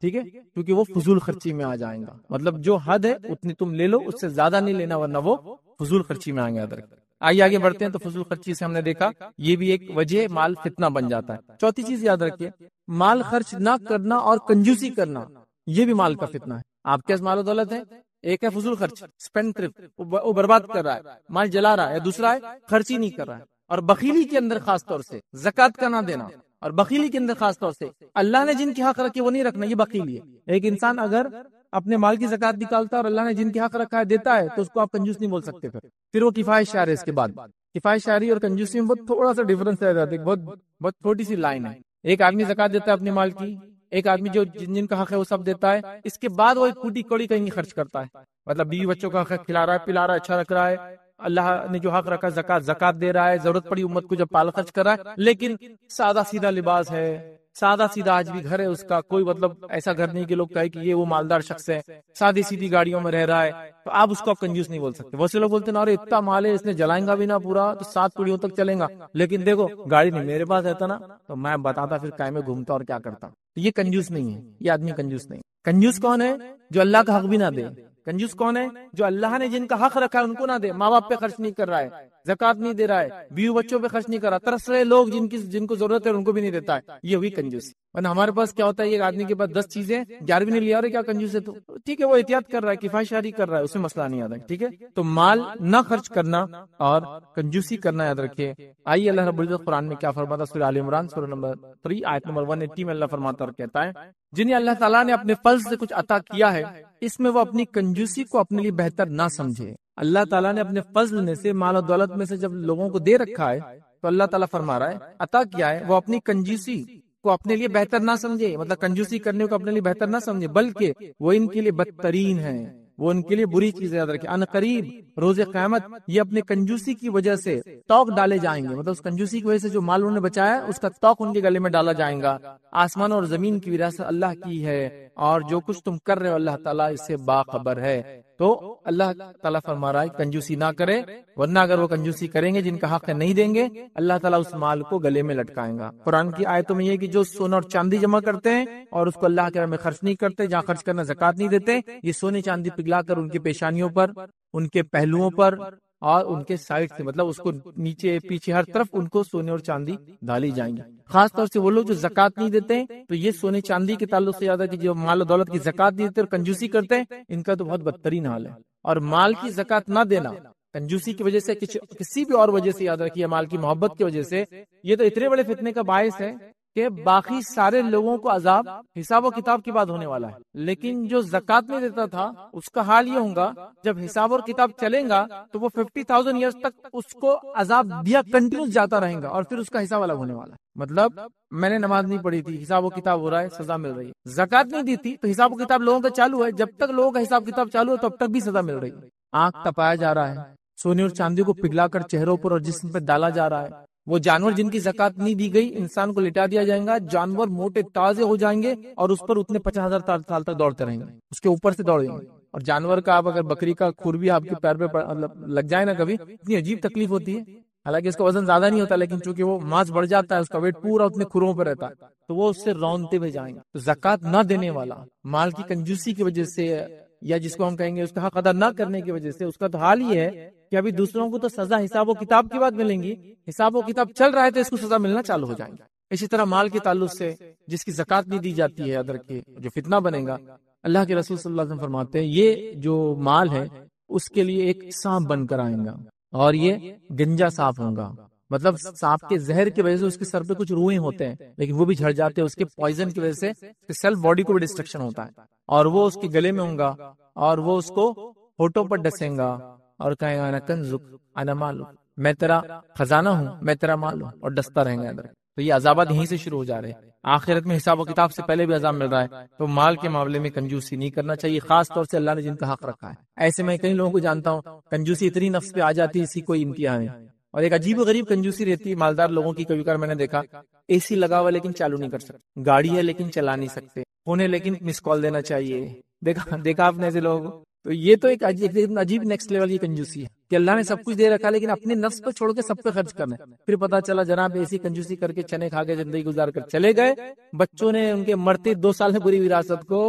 ٹھیک ہے، کیونکہ وہ فضول خرچی میں آ جائیں گا. مطلب جو حد ہے اتنی تم لے لو، اس سے زیادہ نہیں لینا ورنہ وہ فضول خرچی میں آئیں گے. یاد رکھیں. آئیے آگے بڑھتے ہیں. تو فضول خرچی سے ہم نے دیکھا یہ بھی ایک وجہ مال فتنہ بن جاتا ہے. چوتھی چیز یاد رکھیے مال خرچ نہ کرنا اور کنجوسی کرنا، یہ بھی مال کا فتنہ ہے. آپ کے پاس مال و دولت ہے، ایک ہے فضول خرچ اسپینڈ تھرفٹ، وہ برباد کر رہا ہے، مال جلا رہا ہے، دوسرا ہے خرچ ہی نہیں کر رہا ہے. اور بخیلی کے اندر خاص طور سے زکوٰۃ کا نہ دینا، اور بخیلی کے اندر خاص طور سے اللہ نے جن کے حق رکھے وہ نہیں رکھنا، یہ بخیلی ہے. ایک انسان اگر اپنے مال کی زکوٰۃ نکالتا ہے اور اللہ نے جن کے حق رکھا ہے دیتا ہے تو اس کو آپ کنجوس نہیں بول سکتے. پھر وہ کفایت شعر ہے. اس کے بعد کفایت شعری اور کنجوسی میں بہت تھوڑا سا ڈفرنس رہ جاتا ہے، بہت چھوٹی سی لائن ہے. ایک آدمی زکوٰۃ دیتا ہے اپنے مال کی، ایک آدمی جو جن کا حق ہے وہ سب دیتا ہے، اس کے بعد وہ ایک پھوٹی کوڑی کہیں خرچ کرتا ہے. مطلب بیوی بچوں کا حق کھلا رہا ہے، پلا رہا ہے، اچھا رکھ رہا ہے، اللہ نے جو حق رکھا زکوٰۃ دے رہا ہے، ضرورت پڑی امت کو جب پال خرچ کر رہا ہے، لیکن سادہ سیدھا لباس ہے، سادہ سیدھا آج بھی گھر ہے اس کا، کوئی مطلب ایسا گھر نہیں کہ لوگ کہے کہ یہ وہ مالدار شخص ہے، سادی سیدھی گاڑیوں میں رہ رہا ہے، تو آپ اس کو کنجوس نہیں بول سکتے. بہت سے لوگ بولتے ہیں نا ارے اتنا مال ہے اس نے جلائیں گا بھی نہ پورا تو 7 پیڑھیوں تک چلیں گا، لیکن دیکھو گاڑی نہیں. میرے پاس رہتا نا تو میں بتاتا پھر کائے میں گھومتا اور کیا کرتا. یہ کنجوس نہیں ہے، یہ آدمی کنجوس نہیں. کنجوس کون ہے؟ جو اللہ کا حق بھی نہ دے. کنجوس کون ہے؟ جو اللہ نے جن کا حق رکھا ہے ان کو نہ دے. ماں باپ پہ خرچ نہیں کر رہا ہے، زکوٰۃ نہیں دے رہا ہے، بیوی بچوں پہ خرچ نہیں کر رہا، ترس رہے لوگ جن کو ضرورت ہے ان کو بھی نہیں دیتا ہے، یہ ہوئی کنجوسی. ورنہ ہمارے پاس کیا ہوتا ہے ایک آدمی کے پاس 10 چیزیں 11ویں نہیں لیا، رہے کیا کنجوس ہے تو ٹھیک ہے وہ احتیاط کر رہا ہے، کفایت شعری کر رہا ہے، اس میں مسئلہ نہیں آتا. ٹھیک ہے تو مال نہ خرچ کرنا اور کنجوسی کرنا یاد رکھیے. آئیے اللہ رب العزت قرآن میں کیا فرماتا ہے. سورہ آل عمران سورہ نمبر 3 آیت نمبر 180 میں اللہ فرماتا اور کہتا ہے جنہیں اللہ تعالیٰ نے اپنے فضل سے کچھ عطا کیا ہے اس میں وہ اپنی کنجوسی کو اپنے لیے بہتر نہ سمجھے. اللہ تعالیٰ نے اپنے فضل میں سے مال و دولت میں سے جب لوگوں کو دے رکھا ہے تو اللہ تعالیٰ فرما رہا ہے عطا کیا ہے، وہ اپنی کنجوسی کو اپنے لیے بہتر نہ سمجھے. مطلب کنجوسی کرنے کو اپنے لیے بہتر نہ سمجھے بلکہ وہ ان کے لیے بدترین ہے، وہ ان کے لیے بری چیز یاد رکھے. ان قریب روز قیامت یہ اپنے کنجوسی کی وجہ سے توق ڈالے جائیں گے. مطلب اس کنجوسی کی وجہ سے جو مال انہوں نے بچایا اس کا توق ان کے گلے میں ڈالا جائے گا. آسمان اور زمین کی وراثت اللہ کی ہے اور جو کچھ تم کر رہے ہو اللہ تعالیٰ اس سے باخبر ہے. تو اللہ تعالیٰ فرما رہا ہے کنجوسی نہ کرے، ورنہ اگر وہ کنجوسی کریں گے جن کا حق ہے نہیں دیں گے اللہ تعالیٰ اس مال کو گلے میں لٹکائیں گا. قرآن کی آیتوں میں یہ کہ جو سونا اور چاندی جمع کرتے ہیں اور اس کو اللہ کے راہ میں خرچ نہیں کرتے، جہاں خرچ کرنا زکوٰۃ نہیں دیتے، یہ سونے چاندی پگھلا کر ان کی پیشانیوں پر، ان کے پہلوؤں پر اور ان کے سائڈ سے، مطلب اس کو نیچے پیچھے ہر طرف ان کو سونے اور چاندی ڈالی جائیں گی. خاص طور سے وہ لوگ جو زکوٰۃ نہیں دیتے ہیں تو یہ سونے چاندی کے تعلق سے زیادہ کہ جو مال و دولت کی زکوٰۃ نہیں دیتے اور کنجوسی کرتے ہیں ان کا تو بہت بدترین حال ہے. اور مال کی زکوٰۃ نہ دینا کنجوسی کی وجہ سے کسی بھی اور وجہ سے یاد رکھیے مال کی محبت کی وجہ سے یہ تو اتنے بڑے فتنے کا باعث ہے کہ باقی سارے لوگوں کو عذاب حساب و کتاب کے بعد ہونے والا ہے. لیکن جو زکوٰۃ نہیں دیتا تھا اس کا حال یہ ہوگا جب حساب اور کتاب چلیں گا تو وہ 50,000 ایئرز تک اس کو عذاب دیا کنٹینیوس جاتا رہے گا اور پھر اس کا حساب الگ ہونے والا ہے. مطلب میں نے نماز نہیں پڑھی تھی، حساب و کتاب ہو رہا ہے، سزا مل رہی ہے. زکوٰۃ نہیں دی تھی تو حساب و کتاب لوگوں کا چالو ہے، جب تک لوگوں کا حساب کتاب چالو ہے تب تک بھی سزا مل رہی ہے. آنکھ تپایا جا رہا ہے، سونے اور چاندی کو پگھلا کر چہروں پر اور جسم پر ڈالا جا رہا ہے۔ وہ جانور جن کی زکات نہیں دی گئی، انسان کو لٹا دیا جائے گا، جانور موٹے تازے ہو جائیں گے اور اس پر اتنے 50,000 سال تک دوڑتے رہیں گے، اس کے اوپر سے دوڑیں گے۔ اور جانور کا آپ اگر بکری کا کھر بھی آپ کے پیر پہ لگ جائے نا کبھی، اتنی عجیب تکلیف ہوتی ہے، حالانکہ اس کا وزن زیادہ نہیں ہوتا، لیکن چونکہ وہ ماس بڑھ جاتا ہے، اس کا ویٹ پورا اتنے کھروں پہ رہتا ہے، تو وہ اس سے رونتے ہوئے جائیں گے۔ تو زکات نہ دینے والا، مال کی کنجوسی کی وجہ سے، یا جس کو ہم کہیں گے اس کا حق ادا نہ کرنے کی وجہ سے، اس کا تو حال یہ ہے کہ ابھی دوسروں کو تو سزا حساب و کتاب کی بات ملیں گی، حساب و کتاب چل رہا ہے تو اس کو سزا ملنا چالو ہو جائیں گے۔ اسی طرح مال کے تعلق سے جس کی زکات نہیں دی جاتی ہے، ادر کے جو فتنہ بنے گا، اللہ کے رسول صلی اللہ علیہ وسلم فرماتے ہیں یہ جو مال ہے اس کے لیے ایک سانپ بن کر آئے گا، اور یہ گنجا سانپ ہوگا، مطلب سانپ کے زہر کی وجہ سے اس کے سر پہ کچھ روئیں ہوتے ہیں لیکن وہ بھی جھڑ جاتے ہیں، اس کے پوائزن کی وجہ سے اس کے سیل باڈی کو بھی ڈسٹرکشن ہوتا ہے، اور وہ اس کے گلے میں ہوگا اور وہ اس کو ہونٹوں پر ڈسیں گا اور کہے گا انا کنزک انا مالک، میں تیرا خزانہ ہوں، میں تیرا مال ہوں، اور ڈستا رہیں گا ادھر۔ تو یہ عذابات یہیں سے شروع ہو جا رہے ہیں، آخرت میں حساب و کتاب سے پہلے بھی عذاب مل رہا ہے۔ تو مال کے معاملے میں کنجوسی نہیں کرنا چاہیے، خاص طور سے اللہ نے جن کا حق رکھا ہے۔ ایسے میں کئی لوگوں کو جانتا ہوں کنجوسی اتنی نفس پہ آ جاتی ہے اسی کوئی امتحان ہے، اور ایک عجیب و غریب کنجوسی رہتی ہے مالدار لوگوں کی۔ کبھی کبھار میں نے دیکھا اے سی لگا ہوا لیکن چالو نہیں کر سکتے، گاڑی ہے لیکن چلا نہیں سکتے، فون ہے لیکن مس کال دینا چاہیے، دیکھا آپ نے ایسے لوگوں کو؟ تو یہ تو ایک عجیب نیکسٹ لیول کی کنجوسی ہے کہ اللہ نے سب کچھ دے رکھا لیکن اپنے نفس کو چھوڑ کے سب پہ خرچ کرنا ہے۔ پھر پتا چلا جناب ایسی کنجوسی کر کے چنے کھا کے زندگی گزار کر چلے گئے، بچوں نے ان کے مرتے 2 سال میں پوری وراثت کو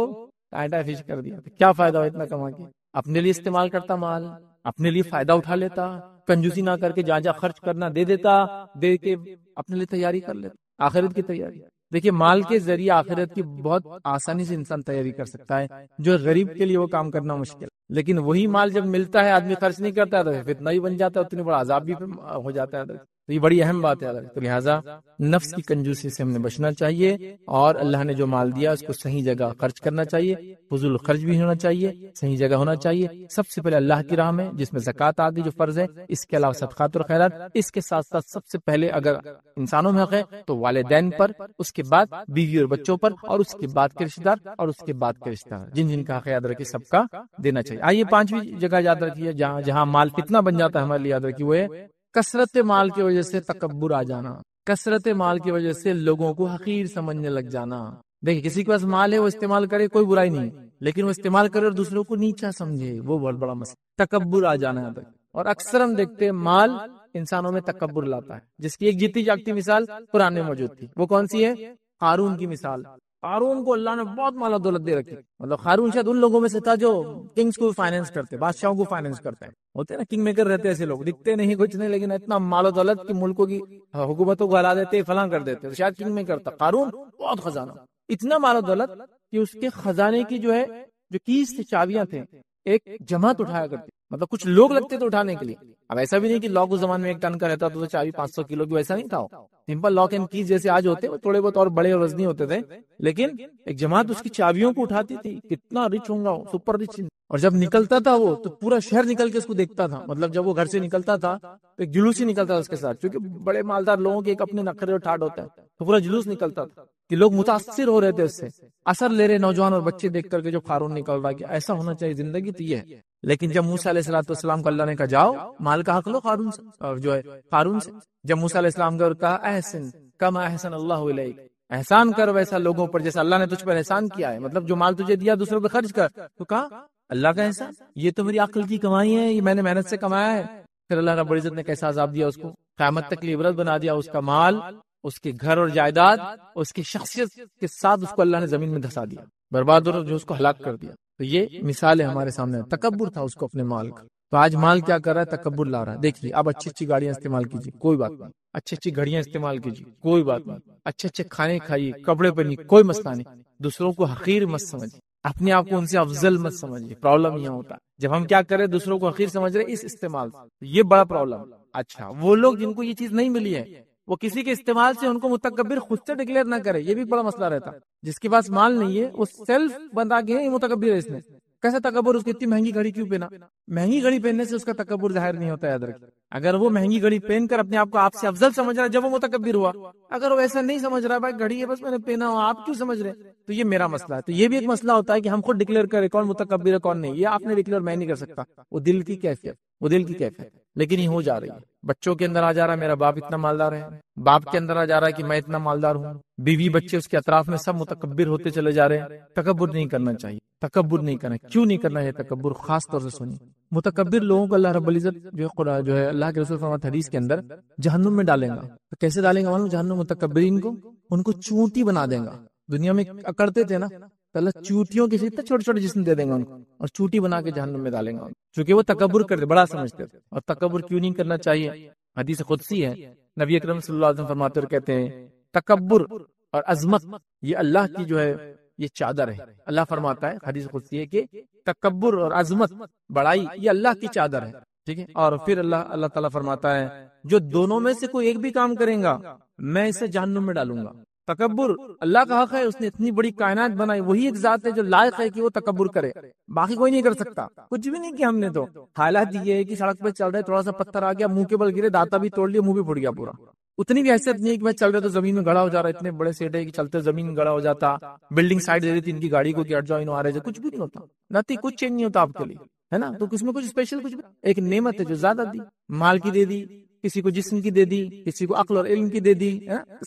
ٹائٹا فش کر دیا۔ کیا فائدہ ہو اتنا کما کے؟ اپنے لیے استعمال کرتا مال، اپنے لیے فائدہ اٹھا لیتا، کنجوسی نہ کر کے جہاں جہاں خرچ کرنا دے دیتا، دے کے اپنے لیے تیاری کر لیتا، آخرت کی تیاری۔ دیکھیے مال کے ذریعے آخرت کی بہت آسانی سے انسان تیاری کر سکتا ہے، جو غریب کے لیے وہ کام کرنا مشکل، لیکن وہی مال جب ملتا ہے آدمی خرچ نہیں کرتا ہے تو فتنہ ہی بن جاتا ہے، اتنی بڑا عذاب بھی ہو جاتا ہے۔ تو یہ بڑی اہم بات ہے، تو لہٰذا نفس کی کنجوسی سے ہم نے بچنا چاہیے، اور اللہ نے جو مال دیا اس کو صحیح جگہ خرچ کرنا چاہیے، فضول خرچ بھی ہونا چاہیے، صحیح جگہ ہونا چاہیے، سب سے پہلے اللہ کی راہ میں جس میں زکوٰۃ آ گئی جو فرض ہے، اس کے علاوہ صدقات اور خیرات، اس کے ساتھ ساتھ سب سے پہلے اگر انسانوں میں حق ہے تو والدین پر، اس کے بعد بیوی اور بچوں پر، اور اس کے بعد کے رشتہ دار، اور اس کے بعد کے رشتہ دار جن جن کا حق یاد رکھیے سب کا دینا چاہیے۔ آئیے 5ویں جگہ یاد رکھیے جہاں جہاں مال فتنہ بن جاتا ہے ہمارے لیے یاد رکھیے، وہ ہے کثرت مال کی وجہ سے تکبر آ جانا، کثرت مال کی وجہ سے لوگوں کو حقیر سمجھنے لگ جانا۔ دیکھیں کسی کے پاس مال ہے وہ استعمال کرے کوئی برائی نہیں، لیکن وہ استعمال کرے اور دوسروں کو نیچا سمجھے، وہ بہت بڑا مسئلہ، تکبر آ جانا ہے۔ اور اکثر ہم دیکھتے ہیں مال انسانوں میں تکبر لاتا ہے، جس کی ایک جیتی جاگتی مثال قرآن میں موجود تھی، وہ کون سی ہے؟ قارون کی مثال۔ قارون کو اللہ نے بہت مال و دولت دے رکھی، مطلب قارون شاید ان لوگوں میں سے تھا جو کنگز کو فائنینس کرتے، بادشاہوں کو فائنینس کرتے ہیں، ہوتے ہیں نا کنگ میکر رہتے ایسے لوگ، دکھتے نہیں کچھ نہیں لیکن اتنا مال و دولت کی ملکوں کی حکومتوں کو ہلا دیتے، فلاں کر دیتے، شاید کنگ میکر تھا قارون، بہت خزانہ، اتنا مال و دولت کہ اس کے خزانے کی جو ہے جو کیز تھی، چابیاں تھیں، ایک جماعت اٹھایا کرتی، مطلب کچھ لوگ لگتے تھے اٹھانے کے لیے۔ اب ایسا بھی نہیں کہ لاک اس زمانے میں 1 ٹن کا رہتا تو چابی 500 کلو کی، ویسا نہیں تھا، سمپل لاک اینڈ کیز جیسے آج ہوتے، وہ تھوڑے بہت اور بڑے اور وزنی ہوتے تھے، لیکن ایک جماعت اس کی چابیوں کو اٹھاتی تھی۔ کتنا رچ ہوں گا، سپر رچ، اور جب نکلتا تھا وہ تو پورا شہر نکل کے اس کو دیکھتا تھا، مطلب جب وہ گھر سے نکلتا تھا تو ایک جلوس ہی نکلتا تھا اس کے ساتھ، کیونکہ بڑے مالدار لوگوں کے ایک اپنے نخرے اور ٹھاٹ ہوتا ہے، تو پورا جلوس نکلتا تھا کہ لوگ متاثر ہو رہے تھے اس سے، اثر لے رہے نوجوان اور بچے دیکھ کر کے جو قارون نکل رہا ہے کہ ایسا ہونا چاہیے، زندگی تو یہ ہے۔ لیکن جب موسیٰ علیہ السلام کو اللہ نے کہا جاؤ مال کا حق لو قارون سے، اور جو ہے قارون سے، جب موسیٰ علیہ السلام کو کہا احسن کما احسن اللہ الیک، احسان کر ویسا لوگوں پر جیسا اللہ نے تجھ پر احسان کیا ہے، مطلب جو مال تجھے دیا دوسروں پہ خرچ کر، تو کہا اللہ کا احسان، یہ تو میری عقل کی کمائی ہے، یہ میں نے محنت سے کمایا ہے۔ پھر اللہ رب العزت نے کیسا عذاب دیا اس کو، قیامت تک کی عبرت بنا دیا، اس کا مال، اس کے گھر اور جائیداد، اس کی شخصیت کے ساتھ اس کو اللہ نے زمین میں دھسا دیا، برباد اور جو اس کو ہلاک کر دیا۔ تو یہ مثال ہے ہمارے سامنے، تکبر تھا اس کو اپنے مال کا۔ تو آج مال کیا کر رہا ہے؟ تکبر لا رہا ہے۔ دیکھیے اب اچھی اچھی گاڑیاں استعمال کیجیے، کوئی بات نہیں، اچھی اچھی گھڑیاں استعمال کیجیے، کوئی بات نہیں، اچھے اچھے کھانے کھائیے، کپڑے پہنیے، کوئی مسئلہ نہیں، دوسروں کو حقیر مت سمجھیے، اپنے آپ کو ان سے افضل مت سمجھیے۔ پرابلم یہ ہوتا ہے جب ہم کیا کریں دوسروں کو حقیر سمجھ رہے اس استعمال سے، یہ بڑا پرابلم۔ اچھا وہ لوگ جن کو یہ چیز نہیں ملی ہے وہ کسی کے استعمال سے ان کو متکبر خود سے ڈکلیئر نہ کرے، یہ بھی بڑا مسئلہ رہتا۔ جس کے پاس مال نہیں ہے وہ سیلف بتا کے یہ متکبر ہے، اس نے کیسا تکبر؟ اس کی اتنی مہنگی گھڑی کیوں پہنا؟ مہنگی گھڑی پہننے سے اس کا تکبر ظاہر نہیں ہوتا ہے، یاد رکھیں۔ اگر وہ مہنگی گھڑی پہن کر اپنے آپ کو آپ سے افضل سمجھ رہا ہے جب وہ متکبر ہوا، اگر وہ ایسا نہیں سمجھ رہا بھائی گھڑی ہے بس میں نے پہنا ہوا، آپ کیوں سمجھ رہے، تو یہ میرا مسئلہ ہے۔ تو یہ بھی ایک مسئلہ ہوتا ہے کہ ہم خود ڈکلیئر کریں کون متکبر ہے کون نہیں، یہ آپ نے ڈکلیئر میں نہیں کر سکتا، وہ دل کی کیفیت، وہ دل کی کیفیت، لیکن یہ ہو جا رہی ہے. بچوں کے اندر آ جا رہا ہے میرا باپ اتنا مالدار ہے، باپ کے اندر آ جا رہا ہے کہ میں اتنا مالدار ہوں، بیوی بچے اس کے اطراف میں سب متکبر ہوتے چلے جا رہے ہیں. تکبر نہیں کرنا چاہیے، تکبر نہیں کرنا. کیوں نہیں کرنا ہے تکبر؟ خاص طور سے سنیے، متکبر لوگوں کو اللہ رب العزت جو ہے اللہ کے رسول فرماتے حدیث کے اندر جہنم میں ڈالیں گا. تو کیسے ڈالیں گا معلوم؟ جہنم متکبرین کو ان کو چونٹی بنا دیں گا. دنیا میں اکڑتے تھے نا، تو اللہ چوٹیوں کے اتنے چھوٹے چھوٹے جسم دے دیں گا ان کو، اور چوٹی بنا کے جہنم میں ڈالیں گا، چونکہ وہ تکبر کرتے، بڑا سمجھتے تھے. اور تکبر کیوں نہیں کرنا چاہیے؟ حدیث قدسی ہے، نبی اکرم صلی اللہ علیہ وسلم فرماتے اور کہتے ہیں تکبر اور عظمت یہ اللہ کی جو ہے یہ چادر ہے. اللہ فرماتا ہے حدیث قدسی ہے کہ تکبر اور عظمت، بڑائی، یہ اللہ کی چادر ہے. ٹھیک ہے. اور پھر اللہ تعالیٰ فرماتا ہے جو دونوں میں سے کوئی ایک بھی کام کریں گا میں اسے جہنم میں ڈالوں گا. تکبر اللہ کا حق ہے، اس نے اتنی بڑی کائنات بنائی، وہی ایک ذات ہے جو لائق ہے کہ وہ تکبر کرے، باقی کوئی نہیں کر سکتا. کچھ بھی نہیں کیا ہم نے. تو حالات یہ ہے کہ سڑک پہ چل رہے تھوڑا سا پتھر آ گیا، منہ کے بل گرے، دانتا بھی توڑ لیا، منہ بھی پھٹ گیا پورا. اتنی بھی حیثیت نہیں ہے کہ بھائی چل رہے تو زمین میں گڑا ہو جا رہا ہے. اتنے بڑے سیٹ ہے کہ چلتے زمین میں گڑا ہو جاتا. بلڈنگ سائڈ دے دیتی ان کی گاڑی کو کہ ہٹ جاؤ انہوں آ رہے. کچھ بھی نہیں ہوتا، نتی کچھ چینج نہیں ہوتا آپ کے لیے، ہے نا. تو اس میں کچھ اسپیشل کچھ بھی، ایک نعمت ہے جو زیادہ دی، مال کی دے دی، کسی کو جسم کی دے دی، کسی کو عقل اور علم کی دے دی.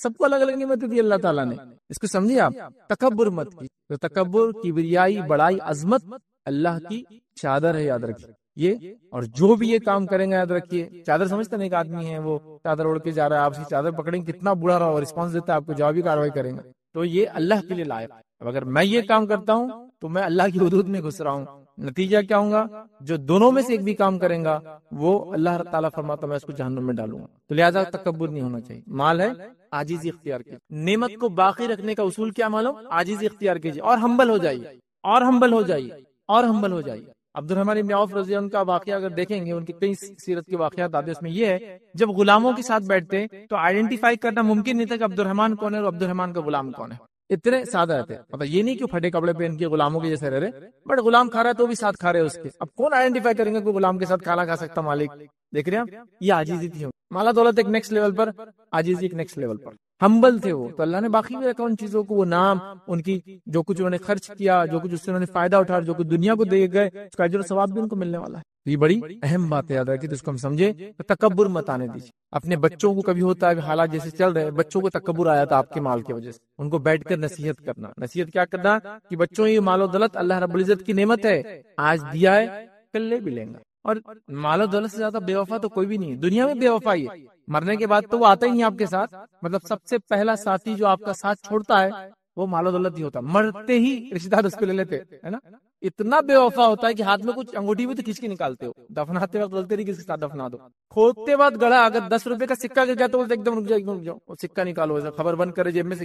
سب کو الگ الگ نعمت دی اللہ تعالیٰ نے. اس کو سمجھیے آپ. تکبر مت کی. تو تکبر، کبریائی، بڑائی، عظمت اللہ کی چادر ہے، یاد رکھیے یہ. اور جو بھی یہ کام کریں گے یاد رکھیے، چادر سمجھتے نہیں، ایک آدمی ہے وہ چادر اوڑھ کے جا رہا ہے، آپ سے چادر پکڑیں گے، کتنا برا رہا، رسپانس دیتا ہے آپ کو، جوابی کاروائی کریں گے. تو یہ اللہ کے لیے لائق ہے. اب اگر میں یہ کام کرتا ہوں تو میں اللہ کی حدود میں گھس رہا ہوں. نتیجہ کیا ہوگا؟ جو دونوں میں سے ایک بھی کام کریں گا وہ اللہ تعالیٰ فرماتا میں اس کو جہنم میں ڈالوں گا. تو لہٰذا تکبر نہیں ہونا چاہیے. مال ہے، عاجزی اختیار کیجیے. نعمت کو باقی رکھنے کا اصول کیا معلوم؟ عاجزی اختیار کیجیے اور ہمبل ہو جائیے، اور ہمبل ہو جائیے، اور ہمبل ہو جائیے. عبد الرحمن بن عوف رضی اللہ عنہ کا واقعہ اگر دیکھیں گے، ان کی کئی سیرت کے واقعات آتے ہیں، اس میں یہ ہے جب غلاموں کے ساتھ بیٹھتے تو آئیڈینٹیفائی کرنا ممکن نہیں تھا کہ عبد الرحمن کون ہے اور عبد الرحمن کا غلام کون ہے. اتنے سادہ رہتے، مطلب یہ نہیں کہ پھٹے کپڑے پہن کے غلاموں کے جیسے رہ رہے، بٹ غلام کھا رہا ہے تو بھی ساتھ کھا رہے اس کے. اب کون آئیڈینٹیفائی کریں گے کوئی غلام کے ساتھ کھانا کھا سکتا مالک؟ دیکھ رہے ہیں آپ، یہ عاجزی تھی. مالا دولت ایک نیکسٹ لیول پر، عاجزی ایک نیکسٹ لیول پر. ہمبل تھے وہ، تو اللہ نے باقی بھی رکھا ان چیزوں کو، وہ نام، ان کی جو کچھ انہوں نے خرچ کیا، جو کچھ اس سے انہوں نے فائدہ اٹھایا، جو کچھ دنیا کو دے گئے، اس کا اجر و ثواب بھی ان کو ملنے والا ہے. یہ بڑی اہم بات ہے، یاد رکھیے. تو اس کو ہم سمجھے تو تکبر مت آنے دیجیے. اپنے بچوں کو کبھی ہوتا ہے حالات جیسے چل رہے ہیں، بچوں کو تکبر آیا تھا آپ کے مال کی وجہ سے، ان کو بیٹھ کر نصیحت کرنا. نصیحت کیا کرنا کہ بچوں یہ مال و دولت اللہ رب العزت کی نعمت ہے، آج دیا ہے کل لے بھی لیں گا. اور مال و دولت سے زیادہ بے وفا تو کوئی بھی نہیں ہے دنیا میں. بے وفائی ہے، مرنے کے بعد تو وہ آتا ہی نہیں آپ کے ساتھ. مطلب سب سے پہلا ساتھی جو آپ کا ساتھ چھوڑتا ہے وہ مال و دولت ہی ہوتا. مرتے ہی رشتے دار اس پہ لے لیتے، ہے نا. اتنا بے وفا ہوتا ہے کہ ہاتھ میں کچھ انگوٹھی بھی تو کھینچ کے نکالتے ہو. دفناتے وقت بولتے نہیں کس کے ساتھ دفنا دو. کھودتے وقت گڑا اگر 10 روپے کا سکہ گر جاتا تو ایک دم رک جاؤ، وہ سکہ نکالو، خبر بند کرے جیب میں سے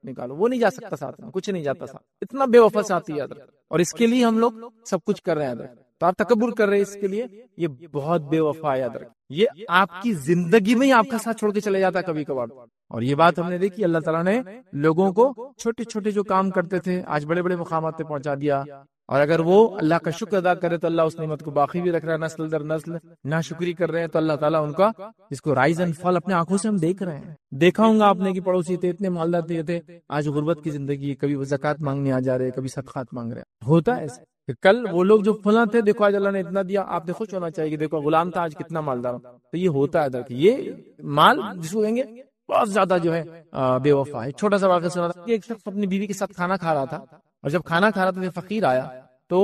نکالو. وہ نہیں جا سکتا ساتھ میں، کچھ نہیں جاتا ساتھ. اتنا بے وفا ساتھی یاد رکھ. اور اس کے لیے ہم لوگ سب کچھ کر رہے ہیں. تو آپ تکبر کر رہے ہیں اس کے لیے، یہ بہت بے وفا یاد رکھ. یہ آپ کی زندگی میں ہی آپ کا ساتھ چھوڑ کے چلے جاتا ہے کبھی کبھار. اور یہ بات ہم نے دیکھی، اللہ تعالیٰ نے لوگوں کو چھوٹے چھوٹے جو کام کرتے تھے آج بڑے بڑے مقامات پہ پہنچا دیا. اور اگر وہ اللہ کا شکر ادا کرے تو اللہ اس نعمت کو باقی بھی رکھ رہا ہے نسل در نسل. ناشکری کر رہے ہیں تو اللہ تعالیٰ ان کا اس کو رائز اینڈ فال اپنے آنکھوں سے ہم دیکھ رہے ہیں. دیکھا ہوں گا آپ نے کہ پڑوسی تھے اتنے مالدار تھے، آج غربت کی زندگی، کبھی وہ زکات مانگنے آ جا رہے، کبھی صدقات مانگ رہے. ہوتا ہے ایسے. کل وہ لوگ جو فلاں تھے، دیکھو آج اللہ نے اتنا دیا، آپ نے خوش ہونا چاہیے کہ دیکھو غلام تھا آج کتنا مالدار. تو یہ ہوتا ہے کہ یہ مال جس کو کہیں گے بہت زیادہ جو ہے بے وفا ہے. چھوٹا سا واقعہ سنا تھا کہ ایک شخص اپنی بیوی کے ساتھ کھانا کھا رہا تھا، اور جب کھانا کھا رہا تھا فقیر آیا. تو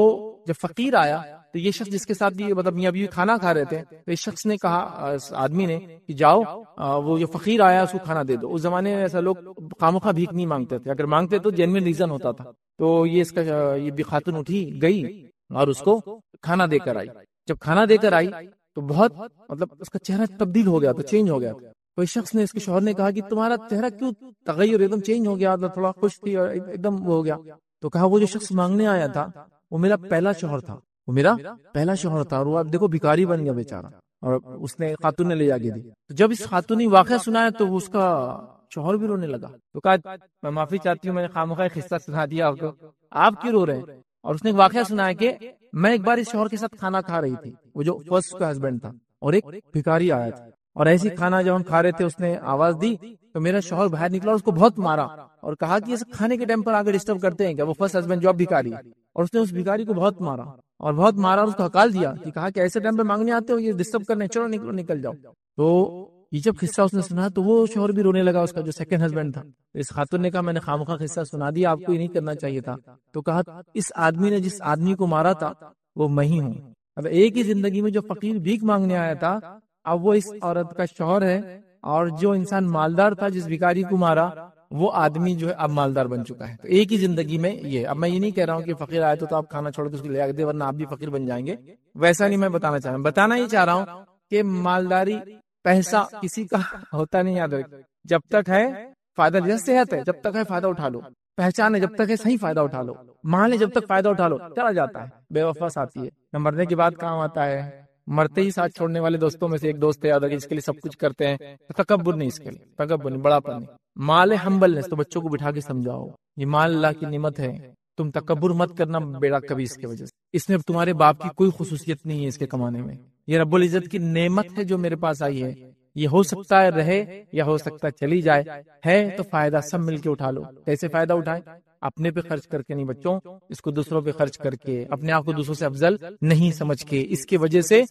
جب فقیر آیا تو یہ شخص جس کے ساتھ بھی مطلب میاں بیوی کھانا کھا رہے تھے، تو اس شخص نے کہا، اس آدمی نے، کہ جاؤ وہ جو فقیر آیا اس کو کھانا دے دو. اس زمانے میں ایسا لوگ خامخواہ بھیک نہیں مانگتے تھے، اگر مانگتے تو جینوین ریزن ہوتا تھا. تو یہ اس کا یہ بھی خاتون اٹھی گئی اور اس کو کھانا دے کر آئی. جب کھانا دے کر آئی تو بہت مطلب اس کا چہرہ تبدیل ہو گیا تھا، چینج ہو گیا. تو اس شخص نے، اس کے شوہر نے کہا کہ تمہارا چہرہ کیوں تغیر، ایک دم چینج ہو گیا، تھوڑا خوش تھی اور ایک دم وہ ہو گیا. تو کہا وہ جو شخص مانگنے آیا تھا وہ میرا پہلا شوہر تھا، وہ میرا پہلا شوہر تھا، اور وہ اب دیکھو بھکاری بن گیا بیچارہ. اور اس نے خاتون نے لے جا کے دی. تو جب اس خاتون نے واقعہ سنایا تو اس کا شوہر بھی رونے لگا. تو کہا میں معافی چاہتی ہوں، میں نے خامخواہ قصہ سنا دیا آپ کو، آپ کیوں رو رہے ہیں؟ اور اس نے ایک واقعہ سنایا کہ میں ایک بار اس شوہر کے ساتھ کھانا کھا رہی تھی، وہ جو فرسٹ کا ہسبینڈ تھا، اور ایک بھکاری آیا تھا. اور ایسی کھانا جب ہم کھا رہے تھے اس نے آواز دی تو میرا شوہر باہر نکلا اور اس کو بہت مارا اور کہا کہ یہ کھانے کے ٹائم پر آگے ڈسٹرب کرتے ہیں کیا؟ وہ فرسٹ ہسبینڈ جو اب بھکاری ہے، اور اس نے اس بھکاری کو بہت مارا. اور بہت مارا اور اس کو ہکال دیا کہ کہا کہ ایسے ٹائم پہ مانگنے آتے ہو، یہ ڈسٹرب کرنے، چلو نکلو نکل جاؤ. تو یہ جب قصہ اس نے سنا تو وہ شوہر بھی رونے لگا، اس کا جو سیکنڈ ہسبینڈ تھا. اس خاتون نے کہا میں نے خامخواہ قصہ سنا دیا، آپ کو یہ نہیں کرنا چاہیے تھا. تو کہا اس آدمی نے جس آدمی کو مارا تھا وہ میں ہی ہوں. اب ایک ہی زندگی میں جو فقیر بھیک مانگنے آیا تھا اب وہ اس عورت کا شوہر ہے، اور جو انسان مالدار تھا جس بھکاری کو مارا وہ آدمی جو ہے اب مالدار بن چکا ہے. تو ایک ہی زندگی میں یہ. اب میں یہ نہیں کہہ رہا ہوں کہ فقیر آئے تو آپ کھانا چھوڑ کے اس کو لے آ دے ورنہ آپ بھی فقیر بن جائیں گے، ویسا نہیں میں بتانا چاہ رہا ہوں. بتانا ہی چاہ رہا ہوں کہ مالداری پیسہ کسی کا ہوتا نہیں، یاد رکھ. جب تک ہے فائدہ، جیسے صحت ہے جب تک ہے فائدہ اٹھا لو، پہچان ہے جب تک ہے صحیح فائدہ اٹھا لو، مال ہے جب تک فائدہ اٹھا لو. چلا جاتا ہے، بے وفا ساتھی ہے نہ مرنے کے بعد کام آتا ہے. مرتے ہی ساتھ چھوڑنے والے دوستوں میں سے ایک دوست ہے، یاد رکھیے، اس کے لیے سب کچھ کرتے ہیں. تکبر نہیں، اس کے لیے تکبر نہیں، بڑا پن نہیں. مال ہمبلنس، تو بچوں کو بٹھا کے سمجھاؤ یہ مال اللہ کی نعمت ہے، تم تکبر مت کرنا بیڑا کبھی اس کی وجہ سے. اس میں تمہارے باپ کی کوئی خصوصیت نہیں ہے اس کے کمانے میں، یہ رب العزت کی نعمت ہے جو میرے پاس آئی ہے. یہ ہو سکتا ہے رہے یا ہو سکتا ہے چلی جائے، ہے تو فائدہ سب مل کے اٹھا لو. کیسے فائدہ اٹھائیں؟ اپنے پہ خرچ کر کے نہیں بچوں، اس کو دوسروں پہ خرچ کر کے، اپنے آپ کو دوسروں سے افضل نہیں سمجھ کے، اس کی وجہ سے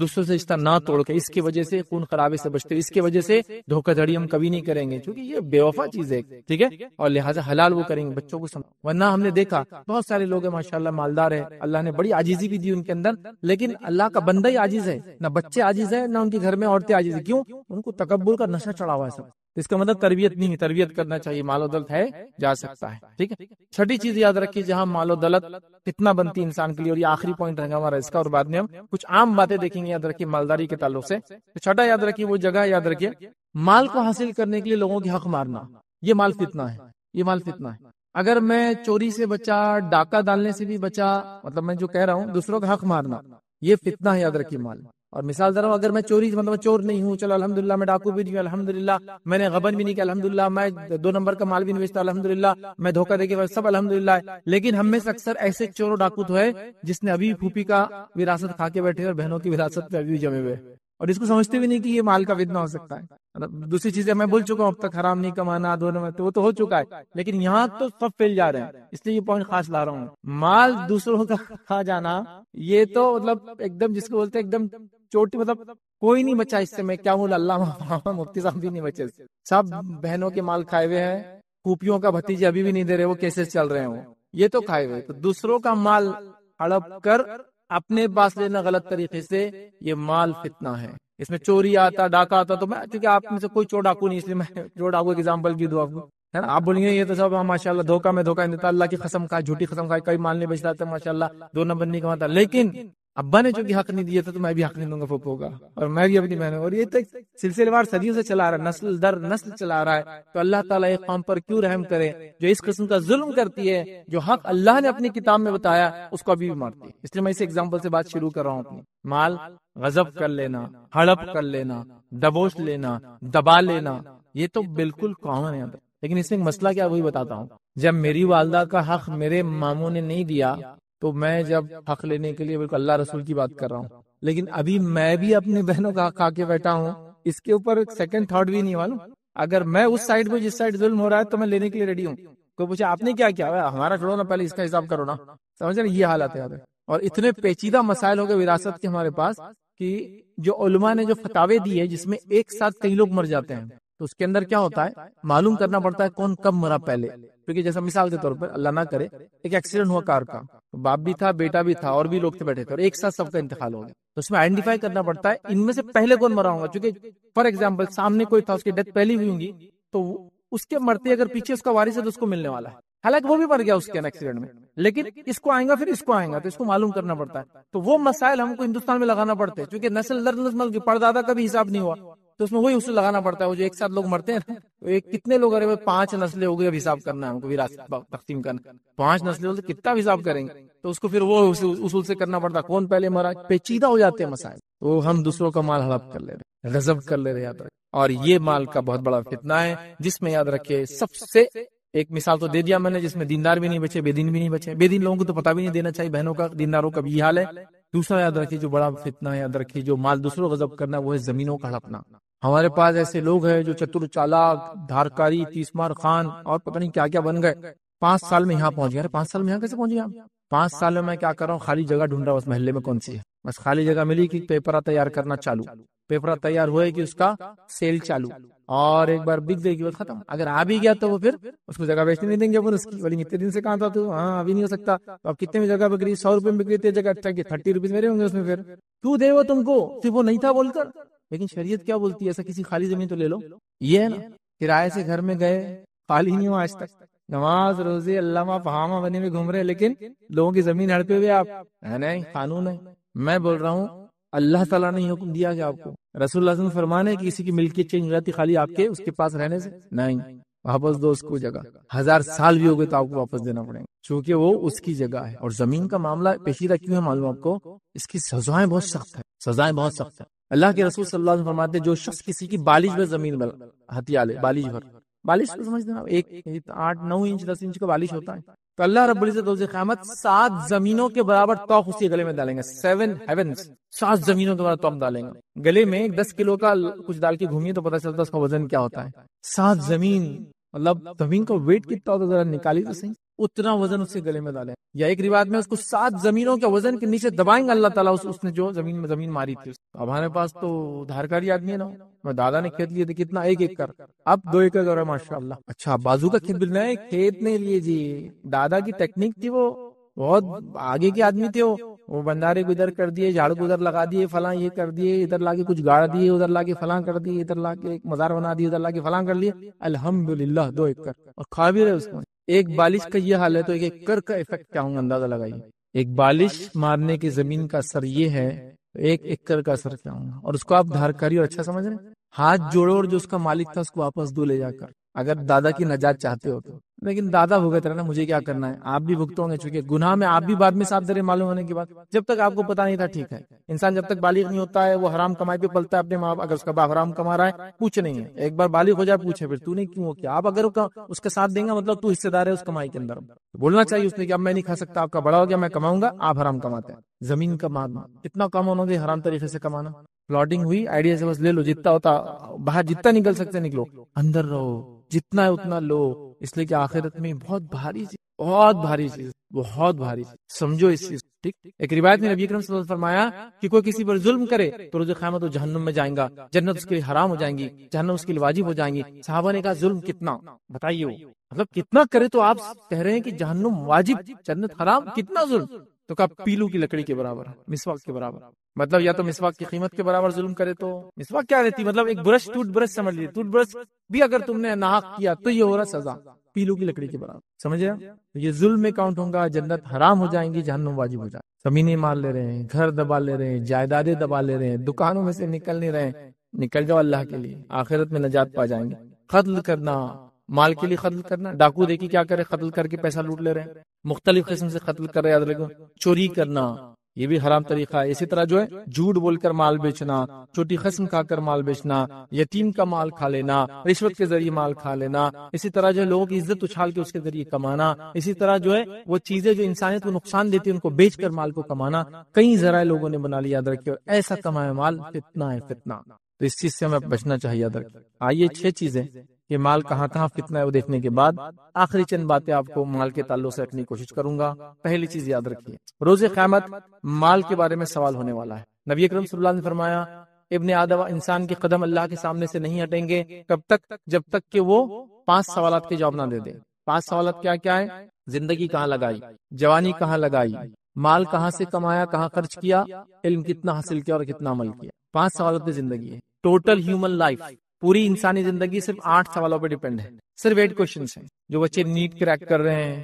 دوسروں سے رشتہ نہ توڑ کے، اس کی وجہ سے خون خرابے سے بچتے، اس کی وجہ سے دھوکہ دھڑی ہم کبھی نہیں کریں گے کیونکہ یہ بے وفا چیز ہے، ٹھیک ہے. اور لہٰذا حلال وہ کریں گے بچوں کو ورنہ ہم نے دیکھا بہت سارے لوگ ہیں ماشاءاللہ مالدار ہے، اللہ نے بڑی عاجزی بھی دی ان کے اندر، لیکن اللہ کا بندہ ہی عاجز ہے، نہ بچے عاجز ہے نہ ان کے گھر میں عورتیں عاجز ہے. کیوں؟ ان کو تکبر کا نشہ چڑھا ہوا ہے سب. اس کا مطلب تربیت نہیں ہے، تربیت کرنا چاہیے. مال و دولت ہے جا سکتا ہے، ٹھیک ہے. چھٹی چیز یاد رکھیے، جہاں مال و دولت کتنا بنتی ہے انسان کے لیے، اور یہ آخری پوائنٹ رہے گا ہمارا اس کا، اور بعد میں ہم کچھ عام باتیں دیکھیں گے یاد رکھیے مالداری کے تعلق سے. تو چھٹا یاد رکھیے وہ جگہ یاد رکھیے، مال کو حاصل کرنے کے لیے لوگوں کی حق مارنا، یہ مال فتنہ ہے، یہ مال فتنہ ہے. اگر میں چوری سے بچا، ڈاکہ ڈالنے سے بھی بچا، مطلب میں جو کہہ رہا ہوں دوسروں کا حق مارنا، یہ فتنہ ہے یاد رکھیے مال. اور مثال دے رہا ہوں، اگر میں چوری مطلب چور نہیں ہوں، چلو الحمدللہ میں ڈاکو بھی نہیں ہوں، الحمدللہ میں نے غبن بھی نہیں کیا، الحمدللہ میں 2 نمبر کا مال بھی نہیں بیچتا، الحمدللہ میں دھوکہ دے کے، سب الحمدللہ ہے. لیکن ہم میں سے اکثر ایسے چور و ڈاکو تو ہے جس نے ابھی پھوپھی کا وراثت کھا کے بیٹھے اور بہنوں کی وراثت پہ ابھی جمے ہوئے، اور اس کو سمجھتے بھی نہیں کہ یہ مال کا فتنہ ہو سکتا ہے. دوسری چیزیں میں بول چکا ہوں اب تک، حرام نہیں کمانا، دونوں میں تو وہ تو ہو چکا ہے، لیکن یہاں تو سب پھیل جا رہے ہیں، اس لیے یہ پوائنٹ خاص لا رہا ہوں. مال دوسروں کا کھا جانا، یہ تو مطلب ایک دم جس کو بولتے ہیں ایک دم چوٹی، مطلب کوئی نہیں بچا اس سے. میں کیا ہوں، اللہ مفتی صاحب بھی نہیں بچے، سب بہنوں کے مال کھائے ہوئے ہیں، پھوپھیوں کا بھتیجے ابھی بھی نہیں دے رہے، وہ کیسے چل رہے ہیں، یہ تو کھائے ہوئے. تو دوسروں کا مال ہڑپ کر اپنے پاس لینا غلط طریقے سے، یہ مال فتنہ ہے. اس میں چوری آتا، ڈاکہ آتا، تو میں کیونکہ آپ میں سے کوئی چور ڈاکو نہیں، اس لیے میں چور ڈاکو ایگزامپل بھی دوں آپ کو، ہے نا. آپ بولیں گے یہ تو سب ماشاءاللہ دھوکہ میں دھوکہ نہیں دیتا، اللہ کی قسم کھائے، جھوٹی قسم کھائے، کوئی مال نہیں بیچتا تھا ماشاءاللہ، 2 نمبر نہیں کماتا، لیکن ابا نے چونکہ حق نہیں دیا تھا تو میں بھی حق نہیں دوں گا پھوپھو کا، اور میں بھی اپنی بہنوں. اور یہ تو سلسلے وار صدیوں سے چلا رہا ہے، نسل در نسل چلا رہا ہے. تو اللہ تعالیٰ ایک قوم پر کیوں رحم کرے جو اس قسم کا ظلم کرتی ہے، جو حق اللہ نے اپنی کتاب میں بتایا اس کو ابھی بھی مارتی ہے. اس لیے میں اس ایگزامپل سے بات شروع کر رہا ہوں اپنی. مال غضب کر لینا، ہڑپ کر لینا، دبوچ لینا، دبا لینا، یہ تو بالکل کامن ہے. لیکن اس میں ایک مسئلہ کیا وہی بتاتا ہوں. جب میری والدہ کا حق میرے ماموں نے نہیں دیا تو میں جب حق لینے کے لیے بالکل اللہ رسول کی بات کر رہا ہوں، لیکن ابھی میں بھی اپنے بہنوں کا حق کھا کے بیٹھا ہوں، اس کے اوپر سیکنڈ تھاٹ بھی نہیں معلوم. اگر میں اس سائڈ پہ جس سائڈ ظلم ہو رہا ہے تو میں لینے کے لیے ریڈی ہوں. کوئی پوچھے آپ نے کیا کیا، ہمارا چھوڑو نا، پہلے اس کا حساب کرو نا. سمجھ رہے، یہ حالت ہے. اور اتنے پیچیدہ مسائل ہو گئے وراثت کے ہمارے پاس کہ جو علماء نے جو فتاوے دی ہے جس میں ایک ساتھ کئی لوگ مر جاتے ہیں، تو اس کے اندر کیا ہوتا ہے، معلوم کرنا پڑتا ہے کون کب مرا پہلے. کیونکہ جیسا مثال کے طور پر اللہ نہ کرے ایک ایکسیڈنٹ ہوا کار کا، باپ بھی تھا، بیٹا بھی تھا، اور بھی لوگ تھے بیٹھے تھے، اور ایک ساتھ سب کا انتقال ہو گیا. تو اس میں آئیڈینٹیفائی کرنا پڑتا ہے ان میں سے پہلے کون مرا ہوگا. چونکہ فار ایگزامپل سامنے کوئی تھا، اس کی ڈیتھ پہلی ہوئی ہوگی، تو اس کے مرتے اگر پیچھے اس کا وارث ہے تو اس کو ملنے والا ہے. حالانکہ وہ بھی مر گیا اس کے ایکسیڈنٹ میں، لیکن اس کو آئیں گا پھر اس کو آئیں گا، تو اس کو معلوم کرنا پڑتا ہے. تو وہ مسائل ہم کو ہندوستان میں لگانا پڑتے ہیں، کیونکہ نسل در نسل کی پردادا کا بھی حساب نہیں ہوا، تو اس میں وہی اصول لگانا پڑتا ہے. وہ جو ایک ساتھ لوگ مرتے ہیں نا، ایک کتنے لوگ، ارے 5 نسلیں ہو گئی، اب حساب کرنا ہے ہم کو، وراثت تقسیم کرنا 5 نسلیں ہو تو کتنا حساب کریں گے. تو اس کو پھر وہ اصول سے کرنا پڑتا ہے، کون پہلے مرا، پیچیدہ ہو جاتے ہیں مسائل. تو ہم دوسروں کا مال ہڑپ کر لے رہے، غضب کر لے رہے، یاد رکھیں. اور یہ مال کا بہت بڑا فتنہ ہے، جس میں یاد رکھے سب سے ایک مثال تو دے دیا میں نے، جس میں دیندار بھی نہیں بچے، بے دین بھی نہیں بچے. بے دین لوگوں کو تو پتہ بھی نہیں دینا چاہیے بہنوں کا، دینداروں کا بھی یہ حال ہے. دوسرا یاد رکھیے جو بڑا فتنہ ہے، یاد رکھیے جو مال دوسروں غضب کرنا، وہ ہے زمینوں کا ہڑپنا. ہمارے پاس ایسے لوگ ہیں جو چتر چالاک، دھارکاری، تیس مار خان اور پتہ نہیں کیا کیا بن گئے. 5 سال میں یہاں پہنچ گئے. 5 سال میں یہاں کیسے پہنچ گئے آپ؟ 5 سالوں میں کیا کر رہا ہوں، خالی جگہ ڈھونڈ رہا ہوں، اس محلے میں کون سی ہے، بس خالی جگہ ملی کہ پیپرہ تیار کرنا چالو، پیپرہ تیار ہوئے کہ اس کا سیل چالو، اور ایک بار بک گئی کہ بس ختم۔ اگر آ بھی گیا تو وہ پھر اس کو جگہ بیچنے نہیں دیں گے اپن اس کی، بولیں اتنے دن سے کہاں تھا تو، ہاں ابھی نہیں ہو سکتا، تو اب کتنے میں جگہ بک رہی، 100 روپے میں بک رہی تھی جگہ، 30 روپیز میرے ہوں گے اس میں، پھر کیوں دے وہ تم کو، صرف وہ نہیں تھا بول کر۔ لیکن شریعت کیا بولتی ہے، ایسا کسی خالی زمین تو لے لو، یہ ہے نا، کرائے سے گھر میں گئے، خالی نہیں ہو آج تک، نماز روزے علامہ فہامہ بنے ہوئے گھوم رہے، لیکن لوگوں کی زمین ہڑپے ہوئے آپ، نہیں قانون ہے۔ میں بول رہا ہوں اللہ تعالیٰ نے حکم دیا کہ آپ کو، رسول اللہ صلی اللہ علیہ وسلم فرمانے کہ کسی کی ملکیت چینج ہو جاتی خالی آپ کے اس کے پاس رہنے سے، نہیں، واپس دو اس کو جگہ، 1000 سال بھی ہو گئے تو آپ کو واپس دینا پڑے گا، چونکہ وہ اس کی جگہ ہے۔ اور زمین کا معاملہ پیچیدہ کیوں ہے معلوم آپ کو، اس کی سزائیں بہت سخت ہیں، سزائیں بہت سخت ہیں۔ اللہ کے رسول صلی اللہ علیہ وسلم فرماتے ہیں جو شخص کسی کی بالش پر زمین پر ہتھیار لے، بالش پر، بالش کو سمجھتے ہیں آپ، 8-9 انچ 10 انچ کا بالش ہوتا ہے، تو اللہ رب العزت روز قیامت 7 زمینوں کے برابر توق اس کے گلے میں ڈالیں گے، 7 heavens، 7 زمینوں کے برابر توق ڈالیں گے گلے میں۔ 10 کلو کا کچھ ڈال کے گھومیے تو پتہ چلتا ہے اس کا وزن کیا ہوتا ہے، 7 زمین، مطلب زمین کا ویٹ کتنا ہوتا ہے ذرا نکالی تو صحیح، اتنا وزن اس کے گلے میں ڈالیں، یا ایک روایت میں اس کو 7 زمینوں کے وزن کے نیچے دبائیں گے اللہ تعالیٰ، اس نے جو زمین ماری تھی۔ اب ہمارے پاس تو دھارکاری آدمی ہے نا، میں دادا نے کھیت لیے تھے کتنا، 1 ایکڑ، اب 2 ایکڑ ہو رہا ہے ماشاء اللہ۔ اچھا بازو کا کھیت ملنا ہے، کھیت نہیں لیے جی، دادا کی ٹیکنیک تھی، وہ بہت آگے کے آدمی تھے، وہ بندارے کو ادھر کر دیے، جھاڑ کو ادھر لگا دیے، فلاں یہ کر دیے، ادھر لا کے کچھ گاڑ دیے، ادھر لا کے فلاں کر دیے، ادھر لا کے ایک مزار بنا دیے، ادھر لا کے فلاں کر لیے، الحمدللہ 2 ایکڑ، اور کھا بھی رہے اس کو۔ ایک بالش کا یہ حال ہے تو 1 ایکڑ کا افیکٹ کیا ہوں گا اندازہ لگائیے، ایک بالش مارنے کی زمین کا اثر یہ ہے، 1 ایکڑ کا اثر کیا ہوں گا، اور اس کو آپ دھارکاری اور اچھا سمجھ رہے ہیں، ہاتھ جوڑو اور جو اس کا مالک تھا اس کو واپس دو لے جا کر، اگر دادا کی نجات چاہتے ہو تو۔ لیکن دادا بھگت رہا نا، مجھے کیا کرنا ہے، آپ بھی بھگتو گے، چونکہ گناہ میں آپ بھی بعد میں صاف درے معلوم ہونے کے بعد، جب تک آپ کو پتا نہیں تھا ٹھیک ہے، انسان جب تک بالغ نہیں ہوتا ہے وہ حرام کمائی پہ پلتا ہے اپنے ماں، اگر اس کا باپ حرام کما رہا ہے پوچھ نہیں ہے، ایک بار بالغ ہو جائے پوچھے پھر تو نے کیوں ہو کیا، آپ اگر اس کا ساتھ دیں گا مطلب تو حصے دار ہے اس کمائی کے اندر، بولنا چاہیے اس نے کہ اب میں نہیں کھا سکتا، آپ کا بڑا ہو گیا میں کماؤں گا، آپ حرام کماتے ہیں۔ زمین کا مال کتنا کم ہونا گے حرام طریقے سے کمانا، پلاٹنگ ہوئی آئیڈیا سے بس لے لو، جتنا ہوتا باہر جتنا نکل سکتے نکلو، اندر رہو جتنا ہے اتنا لو، اس لیے کہ آخرت میں بہت بھاری چیز، بہت بھاری چیز، بہت بھاری چیز، سمجھو اس چیز ٹھیک۔ ایک روایت میں نبی اکرم صلی اللہ علیہ وسلم فرمایا کہ کوئی کسی پر ظلم کرے تو روز قیامت وہ جہنم میں جائیں گا، جنت اس کے لیے حرام ہو جائیں گی، جہنم اس کے لیے واجب ہو جائیں گی۔ صحابہ نے کہا ظلم کتنا، بتائیے، وہ مطلب کتنا کرے، تو آپ کہہ رہے ہیں کہ جہنم واجب جنت حرام، کتنا ظلم، تو کہا پیلو کی لکڑی کے برابر، مسواک کے برابر، مطلب یا تو مسواک کی قیمت کے برابر ظلم کرے تو مسواک کیا رہتی، مطلب ایک برش، ٹوتھ برش سمجھ لیجیے، ٹوتھ برش بھی اگر تم نے ناحق کیا تو یہ ہو رہا سزا، پیلو کی لکڑی کے برابر، سمجھے آپ؟ یہ ظلم میں کاؤنٹ ہوگا، جنت حرام ہو جائیں گی، جہنم واجب ہو جائے، زمینیں مار لے رہے ہیں، گھر دبا لے رہے ہیں، جائیدادیں دبا لے رہے ہیں، دکانوں میں سے نکل نہیں رہے ہیں، نکل جاؤ اللہ کے لیے، آخرت میں نجات پا جائیں گے۔ قتل کرنا، مال کے لیے قتل کرنا، ڈاکو دیکھی کیا کرے، قتل کر کے پیسہ لوٹ لے رہے ہیں، مختلف قسم سے قتل کر رہے ہیں، یاد رکھو، چوری کرنا یہ بھی حرام طریقہ ہے، اسی طرح جو ہے جھوٹ بول کر مال بیچنا، چھوٹی قسم کھا کر مال بیچنا، یتیم کا مال کھا لینا، رشوت کے ذریعے مال کھا لینا، اسی طرح جو ہے لوگوں کی عزت اچھال کے اس کے ذریعے کمانا، اسی طرح جو ہے وہ چیزیں جو انسانیت کو نقصان دیتی ہیں ان کو بیچ کر مال کو کمانا، کئی ذرائع لوگوں نے بنا لیا، یاد رکھیے، ایسا کمایا مال فتنہ ہے، فتنہ، تو اس چیز سے ہمیں بچنا چاہیے، یاد رکھیے۔ آئیے 6 چیزیں کہ مال کہاں کہاں فتنہ ہے وہ دیکھنے کے بعد آخری چند باتیں آپ کو مال کے تعلق سے رکھنے کی کوشش کروں گا۔ پہلی چیز یاد رکھیے، روز قیامت مال کے بارے میں سوال ہونے والا ہے۔ نبی اکرم صلی اللہ علیہ وسلم نے فرمایا ابن آدم، انسان کے قدم اللہ کے سامنے سے نہیں ہٹیں گے، کب تک؟ جب تک کہ وہ 5 سوالات کے جواب نہ دے دے۔ 5 سوالات کیا کیا ہے؟ زندگی کہاں لگائی، جوانی کہاں لگائی، مال کہاں سے کمایا، کہاں خرچ کیا، علم کتنا حاصل کیا اور کتنا عمل کیا۔ 5 سوالات زندگی ہے، ٹوٹل ہیومن لائف، پوری انسانی زندگی صرف 8 سوالوں پہ ڈیپینڈ ہے، صرف 8 کوشچنز ہیں۔ جو بچے نیٹ کریک کر رہے ہیں،